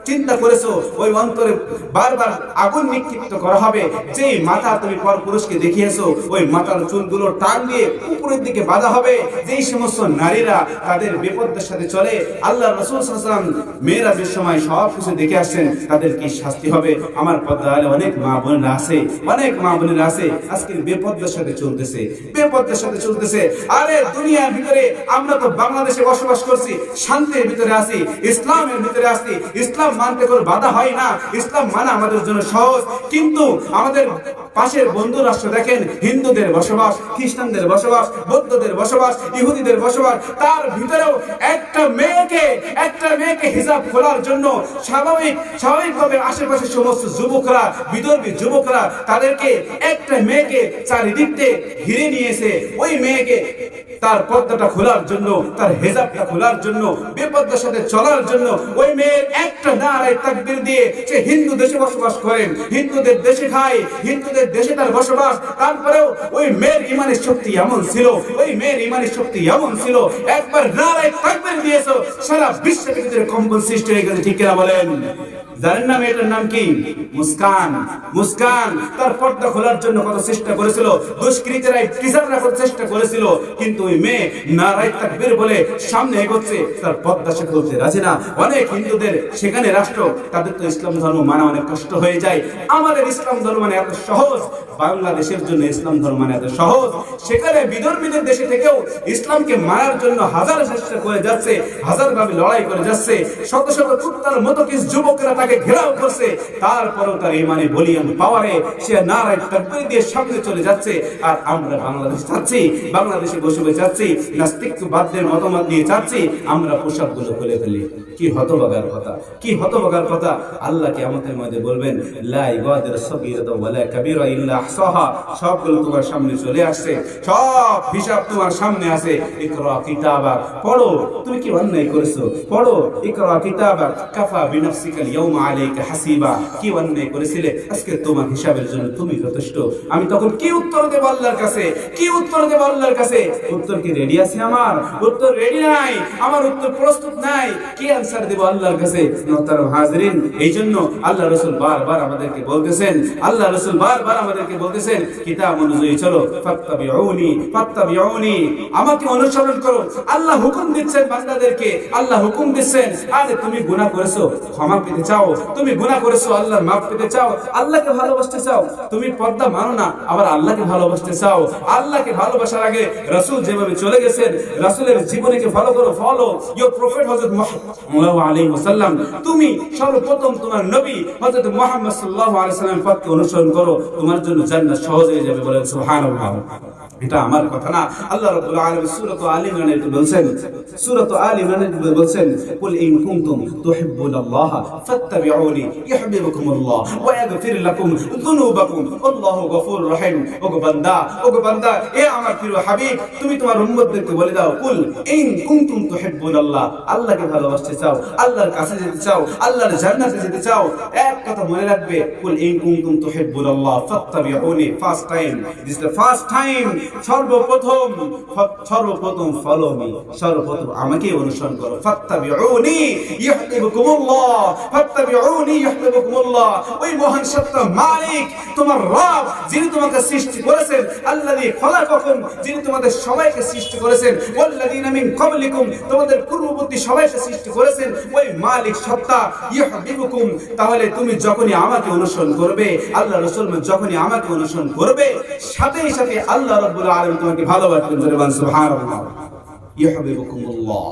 চিন্তা করেছো ওই অন্তরে বারবার আগুন নিক্ষিপ্ত করা হবে। যেই মাথা তুমি পরপুরুষকে দেখিয়েছো ওই মাথার চুলগুলো টান দিয়ে উপরের দিকে বাঁধা হবে। যেই সমস্ত নারীরা তাদের বিপদের সাথে চলে, আল্লাহ রাসূল সাল্লাল্লাহু আলাইহি ওয়াসাল্লাম মেরাজের সময় সব কিছু দেখে আসছেন, তাদের কি শাস্তি হবে? আমার পর্দায় অনেক মা বোনেরা আছে, অনেক মা বোনেরা আছে আজকে বিপদের সাথে চলতেছে, বিপদের সাথে চলতেছে। আরে দুনিয়ার ভিতরে আমরা তো বাংলাদেশে বসবাস করছি, শান্তির ভিতরে আছি, ইসলামের ভিতরে আছি। ইসলাম মানতে কোনো বাধা হয় না, ইসলাম মানা আমাদের জন্য সহজ। কিন্তু আমাদের পাশের বন্ধু রাষ্ট্র দেখেন, হিন্দুদের বসবাস, খ্রিস্টানদের বসবাস, বৌদ্ধদের বসবাস, ইহুদিদের বসবাস, তার ভিতরেও একটা মেয়েকে হিজাব খোলার জন্য স্বাভাবিকভাবে আশেপাশে সমস্ত যুবকরা, বিদর্ভী যুবকরা তাদেরকে একটা মেয়েকে চারিদিক থেকে ঘিরে নিয়েছে। ওই মেয়েকে তার পর্দাটা খোলার জন্য, তার হিজাবটা খোলার জন্য, বেপর্দার সাথে চলার জন্য ওই মেয়ের একটা নারায়ে তাকবীর দিয়ে সে হিন্দু দেশে বসবাস করেন, হিন্দুদের দেশে খায়, হিন্দুদের দেশে তার বসবাস। তারপরেও ওই মেয়ের ইমানের শক্তি এমন ছিল, ওই মেয়ের ইমানের শক্তি এমন ছিল, একবার নারায়ে তাকবীর দিয়েছো সারা বিশ্বের ভিতরে কম্পন সৃষ্টি হয়ে গেছে। ঠিক কিনা বলেন? জানেন না মেয়েটার নাম কি? মুস্কান। মুস্কান তার পর্দা খোলার জন্য কত চেষ্টা করেছিল, দুষ্কৃতীরা টিচাররা কত চেষ্টা করেছিল, কিন্তু ওই মেয়ে নারায়ে তাকবীর বলে সামনে এগোচ্ছে, তার পর্দা সে খুলতে রাজি না। অনেক হিন্দুদের সেখানে রাষ্ট্র, তাদের তো ইসলাম ধর্ম মানা অনেক কষ্ট হয়ে যায়। আমাদের ইসলাম ধর্ম মানে এত সহজ, বাংলাদেশের জন্য ইসলাম ধর্ম মানে এত সহজ। সেখানে বিদর্ভীদের দেশে থেকেও ইসলামকে মানার জন্য হাজার চেষ্টা করে যাচ্ছে, হাজার ভাবে লড়াই করে যাচ্ছে। শত শত কুত্তার মতো কিছু যুবকরা তাকে ঘেরাও করছে, তারপরেও তার ইমানে বলিয়ান পাওয়ারে সে নারায়ে তাকবীর দিয়ে সামনে চলে যাচ্ছে। আর আমরা বাংলাদেশ যাচ্ছি, বাংলাদেশে বসে বসে যাচ্ছি, নাস্তিকবাদদের মতামত নিয়ে যাচ্ছি, আমরা পোশাকগুলো খুলে ফেলি। কি হতভাগার কথা, কি হতভাগার কথা। আল্লাহ কিয়ামতের মধ্যে বলবেন লা ইবাদির সগীরাতা ওয়ালা কাবীরা ইল্লা আহসাহা, সবগুলো তোমার সামনে চলে আসছে, সব হিসাব তোমার সামনে আছে। ইকরা কিতাবাক, পড়ো তুমি কি অন্যায় করেছো, পড়ো। ইকরা কিতাবাক কাফা বিনাফসিকা আল-ইয়াওমা আলাইকা হাসিবা, কি অন্যায় করেছিলে, আজকে তোমার হিসাবের জন্য তুমি যথেষ্ট। আমি তখন কি উত্তর দেব আল্লাহর কাছে, কি উত্তর দেব আল্লাহর কাছে? উত্তর কি রেডি আছে আমার? উত্তর রেডি নাই, আমার উত্তর প্রস্তুত নাই, কি আনসার দেব আল্লাহর কাছে? মুহতারাম হাজিরিন, এইজন্য আল্লাহ রাসূল বারবার আমাদেরকে বলতেছেন, আল্লাহ রাসূল বারবার আমাদেরকে বলতেছেন কিতাব অনুযায়ী চলো, ফাত্তাবিউনি ফাত্তাবিউনি, আমাকে অনুসরণ করো। আল্লাহ হুকুম দিচ্ছেন বান্দাদেরকে, আল্লাহ হুকুম দিচ্ছেন, আরে তুমি গুনাহ করেছো, ক্ষমা পেতে চাও, তুমি গুনাহ করেছো, আল্লাহর মাফ পেতে চাও, আল্লাহকে ভালোবাসতে চাও, তুমি পর্দা মানো না, আবার আল্লাহকে ভালোবাসতে চাও। আল্লাহকে ভালোবাসার আগে রাসূল যেভাবে চলে গেছেন, রাসূলের জীবনীকে ফলো করো, ফলো ইওর প্রফেট হযরত মুহাম্মদ সাল্লাল্লাহু আলাইহি ওয়াসাল্লাম। তুমি সর্বপ্রথম তোমার নবী হযরত মুহাম্মদ সাল্লাল্লাহু আলাইহি ওয়াসাল্লামের পথকে অনুসরণ করো, তোমার জন্য জান্নাত সহজ হয়ে যাবে। বলেন সুবহানাল্লাহ। এটা আমার কথা না, আল্লাহ রাব্বুল আলামিন সূরা আলে ইমরানে বলছেন, সূরা আলে ইমরানে বলছেন, কুল ইন কুনতুম তুহিব্বুনাল্লাহ ফাত্তাবিউনি ইউহিব্বুকুমুল্লাহ ওয়া ইয়াগফির লাকুম যুনুবাকুম আল্লাহু গফুরুর রহিম। ওগো বান্দা, ওগো বান্দা, এ আমার প্রিয় হাবিব, তুমি তোমার উম্মতদেরকে বলে দাও, কুল ইন কুনতুম তুহিব্বুনাল্লাহ, আল্লাহকে ভালোবাসতে চাও, আল্লাহর কাছে যেতে চাও, আল্লাহর জান্নাতে যেতে চাও, এক কথা মনে রাখবে, কুল ইন কুনতুম তুহিব্বুনাল্লাহ ফাত্তাবিউনি, first time, this is the first time, সর্বপ্রথম ফলো মি, সর্বপ্রথম আমাকে অনুসরণ করো। ফাত্তাবিউনি ইউহিব্বুকুমুল্লাহ, ফাত্তাবিউনি ইউহিব্বুকুমুল্লাহ। ওই মহান সত্তা মালিক, তোমার রব, যিনি তোমাকে সৃষ্টি করেছেন, আল্লাযী খলাকাকুম, যিনি তোমাদের সবাইকে সৃষ্টি করেছেন, ওয়াল্লাযীনা মিন ক্বাবলিকুম, তোমাদের পূর্ববর্তী সবাইকে সৃষ্টি করেছেন, ওই মালিক সত্তা ইউহিব্বুকুম। তাহলে তুমি যখনই আমাকে অনুসরণ করবে, আল্লাহ রাসূল যখনই আমাকে অনুসরণ করবে, সাথে সাথে আল্লাহ রাব্বুল আলামিন তোমাকে ভালোবাসবেন। সুবহানাল্লাহ। ইউহিব্বুকুমুল্লাহ,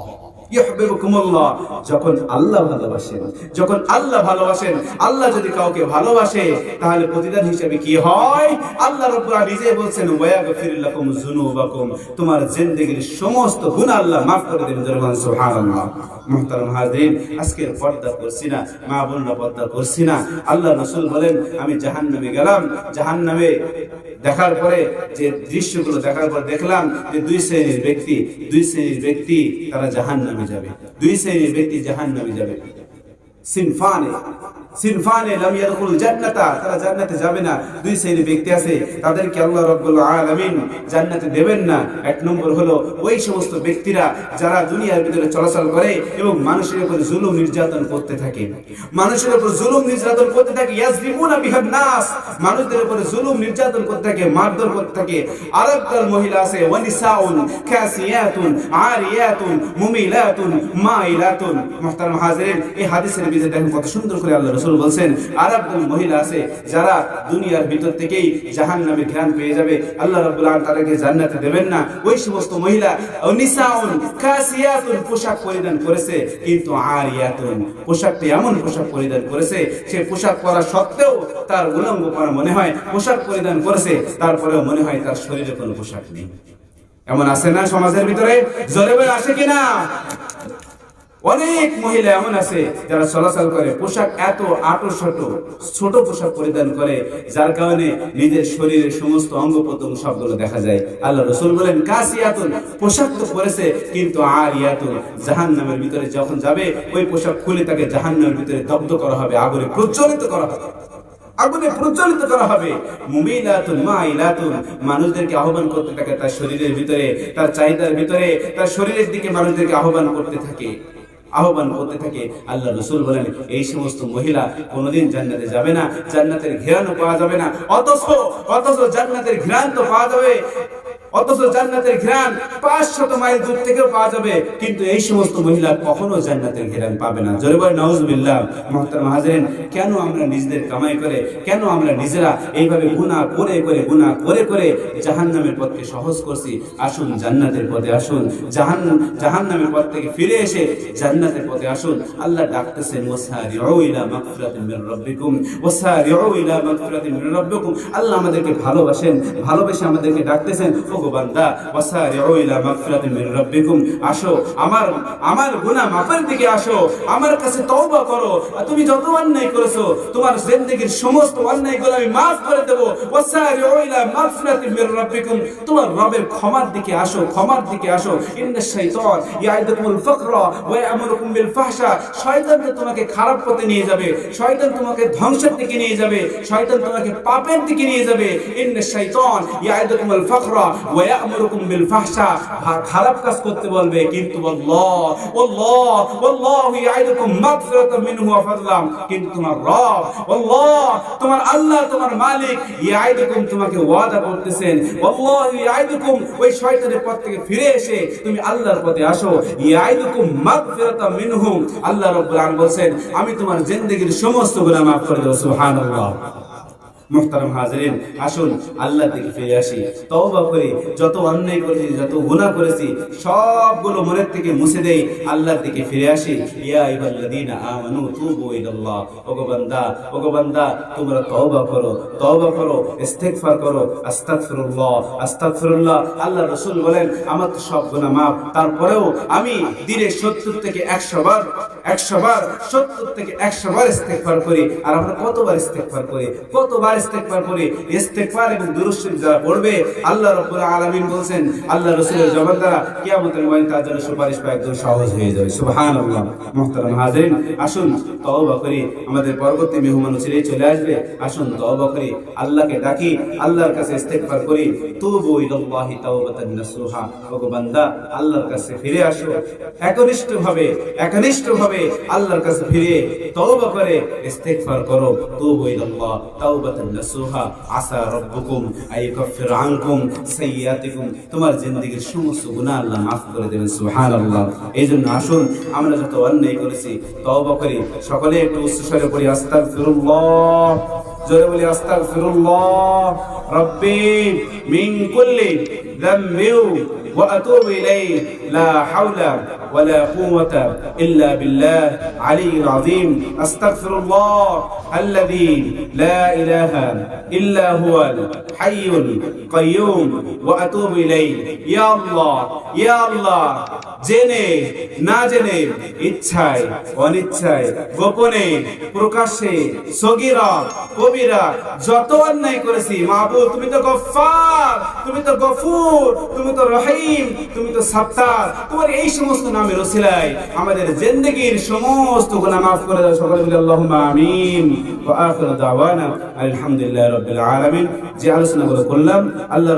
ইউহিব্বুকুমুল্লাহ। যখন আল্লাহ ভালোবাসেন, যখন আল্লাহ ভালোবাসেন, আল্লাহ যদি কাউকে ভালোবাসে, তাহলে প্রতিদান হিসেবে কি হয়? আল্লাহ রাব্বুল আলামিন নিজে বলছেন, ওয়া ইয়াগফির লাকুম যুনুবাকুম, তোমার জিন্দেগীর সমস্ত গুনাহ আল্লাহ মাফ করে দেবেন। সুবহানাল্লাহ। মুহতারাম হাজিরিন, আজকে পর্দা করছি না, মা বোনরা পর্দা করছি না। আল্লাহ রাসূল বলেন, আমি জাহান্নামে গেলাম, জাহান্নামে দেখার পরে যে দৃশ্যগুলো দেখার পর দেখলাম যে দুই শ্রেণীর ব্যক্তি তারা জাহান্নামে যাবে, দুই শ্রেণীর ব্যক্তি জাহান্নামে যাবে। সিনফানে লাম ইয়াদখুল জান্নাতা, তারা জান্নাতে যাবে না। দুই শ্রেণীর ব্যক্তি আছে, তাদেরকে আল্লাহ রাব্বুল আলামিন জান্নাতে দেবেন না। এক নম্বর হলো ওই সমস্ত ব্যক্তিরা যারা দুনিয়ার ভিতরে চলাচল করে এবং মানুষের উপর জুলুম নির্যাতন করতে থাকে, মানুষের উপর জুলুম নির্যাতন করতে থাকে, ইয়াজলিমুনা বিহান নাস, মানুষদের উপর জুলুম নির্যাতন করতে থাকে, মারধর করতে থাকে। আরেকদল মহিলা আছে, ওয়ানিসাউন কাসিয়াতুন আরিয়াতুন মুমিলাতুন মাইলাতুন। মুহতারাম হাজিরিন, এই হাদিসের ভিতরে দেখেন কত সুন্দর করে আল্লাহ রাসূল বলছেন, আরেকদল মহিলা আছে যারা দুনিয়ার ভিতর থেকেই জাহান্নামের ঘ্রাণ পেয়ে যাবে, আল্লাহ রাব্বুল আলামিন তাদেরকে জান্নাতে দেবেন না। ওই সমস্ত মহিলা, নিসাউন কাসিয়াতুন, পোশাক পরিধান করেছে, কিন্তু আরিয়াতুন, পোশাকটি এমন পোশাক পরিধান করেছে, সে পোশাক পরা সত্ত্বেও তার উলঙ্গ পরা মনে হয়, পোশাক পরিধান করেছে তারপরেও মনে হয় তার শরীরে কোনো পোশাক নেই। এমন আছে না সমাজের ভিতরে? জোরে বলে আসে কিনা? অনেক মহিলা এমন আছে যারা চলাচল করে, পোশাক এত ছোট পোশাক পরিধান করে, যার কারণে নিজের শরীরের সমস্ত অঙ্গ প্রত্যঙ্গ সবগুলো দেখা যায়। আল্লাহ রাসূল বলেন, কাসিয়াতুন, পোশাক তো পরেছে কিন্তু আরিয়াতুন, জাহান্নামের ভিতরে যখন যাবে ওই পোশাক খুলে তাকে জাহান্নামের ভিতরে দগ্ধ করা হবে, আগুনে প্রজ্বলিত করা হবে, আগুনে প্রজ্বলিত করা হবে। মুমিলাতুন মাইলাতুন, মানুষদেরকে আহ্বান করতে থাকে তার শরীরের ভিতরে, তার চাহিদার ভিতরে, তার শরীরের দিকে মানুষদেরকে আহ্বান করতে থাকে। আল্লাহ রাসূল বলেন, এই সমস্ত মহিলা কোনোদিন জান্নাতে যাবে না, জান্নাতের ঘ্রাণও পাওয়া যাবে না। অথচ জান্নাতের ঘ্রাণ তো পাওয়া যাবে, অথচ জান্নাতের ঘ্রাণ 500 মাইল দূর থেকেও পাওয়া যাবে, কিন্তু এই সমস্ত মহিলা কখনো জান্নাতের ঘ্রাণ পাবে না। জোরে বলে নাউজুবিল্লাহ। মুহতারাম হাজিরিন, কেন আমরা নিজেদের কামাই করে, কেন আমরা নিজেরা এইভাবে গুনাহ করে জাহান্নামের পথকে সহজ করছি? আসুন জান্নাতের পথে আসুন, জাহান্নামের পথ থেকে ফিরে এসে জান্নাতের পথে আসুন। আল্লাহ ডাকতেছেন, ওয়াসারিউ ইলা মাগফিরাতিন মির রাব্বিকুম, ওয়াসারিউ ইলা মাগফিরাতিন মির রাব্বিকুম। আল্লাহ আমাদেরকে ভালোবাসেন, ভালোবেসে আমাদেরকে ডাকতেছেন, ও ওগো বান্দা ওয়াসারিউ ইলা মাগফিরাতিন মির রাব্বিকুম, আসো আমার গুনাহ মাফের দিকে আসো, আমার কাছে তওবা করো। তুমি যত অন্যায় করেছো তোমার জিন্দেগীর সমস্ত অন্যায়গুলো আমি maaf করে দেব। ওয়াসারিউ ইলা মাগফিরাতিন মির রাব্বিকুম, তোমার রবের ক্ষমার দিকে আসো, ক্ষমার দিকে আসো। ইন্নাশ শাইতান ইয়াইদুকুমুল ফাকরা ওয়া ইয়ামুরুকুম বিল ফাহশা, শয়তান তোমাকে খারাপ পথে নিয়ে যাবে, শয়তান তোমাকে ধ্বংসের দিকে নিয়ে যাবে, শয়তান তোমাকে পাপের দিকে নিয়ে যাবে। ইন্নাশ শাইতান ইয়াইদুকুমুল ফাকরা ওয়া ইয়ামুরুকুম বিল ফাহশা, খারাপ কাজ করতে বলবে, কিন্তু ওয়াল্লাহু ইয়াইদুকুম মাগফিরাতাম মিনহু ওয়া ফাদলাম, কিন্তু তোমার রব তোমার আল্লাহ তোমার মালিক ইয়াইদুকুম তোমাকে ওয়াদা করতেছেন, ওয়াল্লাহু ইয়াইদুকুম, ওই শয়তানের পথ থেকে ফিরে এসে তুমি আল্লাহর পথে আসো। ইয়াইদুকুম মাগফিরাতাম মিনহু, আল্লাহ রাব্বুল আলামিন বলেন আমি তোমার জিন্দেগীর সমস্ত গুনাহ maaf করে দেব। সুবহানাল্লাহ। মুহতারাম হাজিরিন, আসুন আল্লাহর দিকে ফিরে আসি, তওবা করি, যত অন্যায় করেছি, যত গুনাহ করেছি সবগুলো মনের থেকে মুছে দেই, আল্লাহর দিকে ফিরে আসি। ইয়া আইয়ুহাল্লাযীনা আমানু তুবু ইলাল্লাহ, ওগো বান্দা তোমরা তওবা করো, ইস্তিগফার করো, আস্তাগফিরুল্লাহ। আল্লাহ রাসূল বলেন আমার তো সব গুনাহ maaf, তারপরেও আমি দিনে 70 থেকে 100 বার 70 থেকে 100 বার ইস্তিগফার করি। আর আমরা কতবার ইস্তিগফার করি, কতবার ইস্তিগফার করি। ইস্তিগফার এবং দুরূদ শরীফ যারা পড়বে আল্লাহ রাব্বুল আলামিন বলেন আল্লাহ রাসূলের জবান দ্বারা কিয়ামতের ময়দানে তার জন্য সুপারিশ পাওয়া একদম সহজ হয়ে যাবে। সুবহানাল্লাহ। মুহতারাম হাজিরিন, আসুন তওবা করি, আমাদের পরবর্তী মেহমান ছেলে চলে আসবে, আসুন তওবা করি, আল্লাহকে ডাকি, আল্লাহর কাছে ইস্তিগফার করি। তুবু ইলাল্লাহি তাওবাতান নাসুহা, ওগো বান্দা আল্লাহর কাছে ফিরে আসো, একনিষ্ঠভাবে আল্লাহর কাছে ফিরে তওবা করে ইস্তিগফার করো। তুবু ইলাল্লাহ তাওবাতান নাসুহা আসা রাব্বুকুম আইয়াকাফির আনকুম সাইয়্যাতিকুম, তোমার জিন্দেগীর সমস্ত গুনাহ আল্লাহ maaf করে দেবেন। সুবহানাল্লাহ। এইজন্য আসুন আমরা যত অন্যায় করেছি তওবা করি, সকলে একটু উচ্চস্বরে পড়ি আস্তাগফিরুল্লাহ, জোরে বলি আস্তাগফিরুল্লাহ রাব্বি মিন কুল্লি যামবিন ওয়া আতুবু ইলাইহি লা হাওলা ولا قوة إلا بالله علي العظيم أستغفر الله الذي لا إله إلا هو الحي القيوم وأتوب إليه يا الله জেনে না জেনে, ইচ্ছায় অনিচ্ছায়, গোপনে প্রকাশ্যে, সগীরা কবিরা যত অন্যায় করেছি মাহবুব তুমি তো গফফার, তুমি তো গফুর, তুমি তো রহিম, তুমি তো সাত্তার, তোমার এই সমস্ত নামের ওসিলায় আমাদের জিন্দেগীর সমস্ত গুনাহ maaf করে দাও। সকলে বলি আল্লাহুম্মা আমিন। ওয়া আখিরু দাওয়ানা আলহামদুলিল্লাহি রাব্বিল আলামিন। যে আলোচনাগুলো করলাম আল্লাহ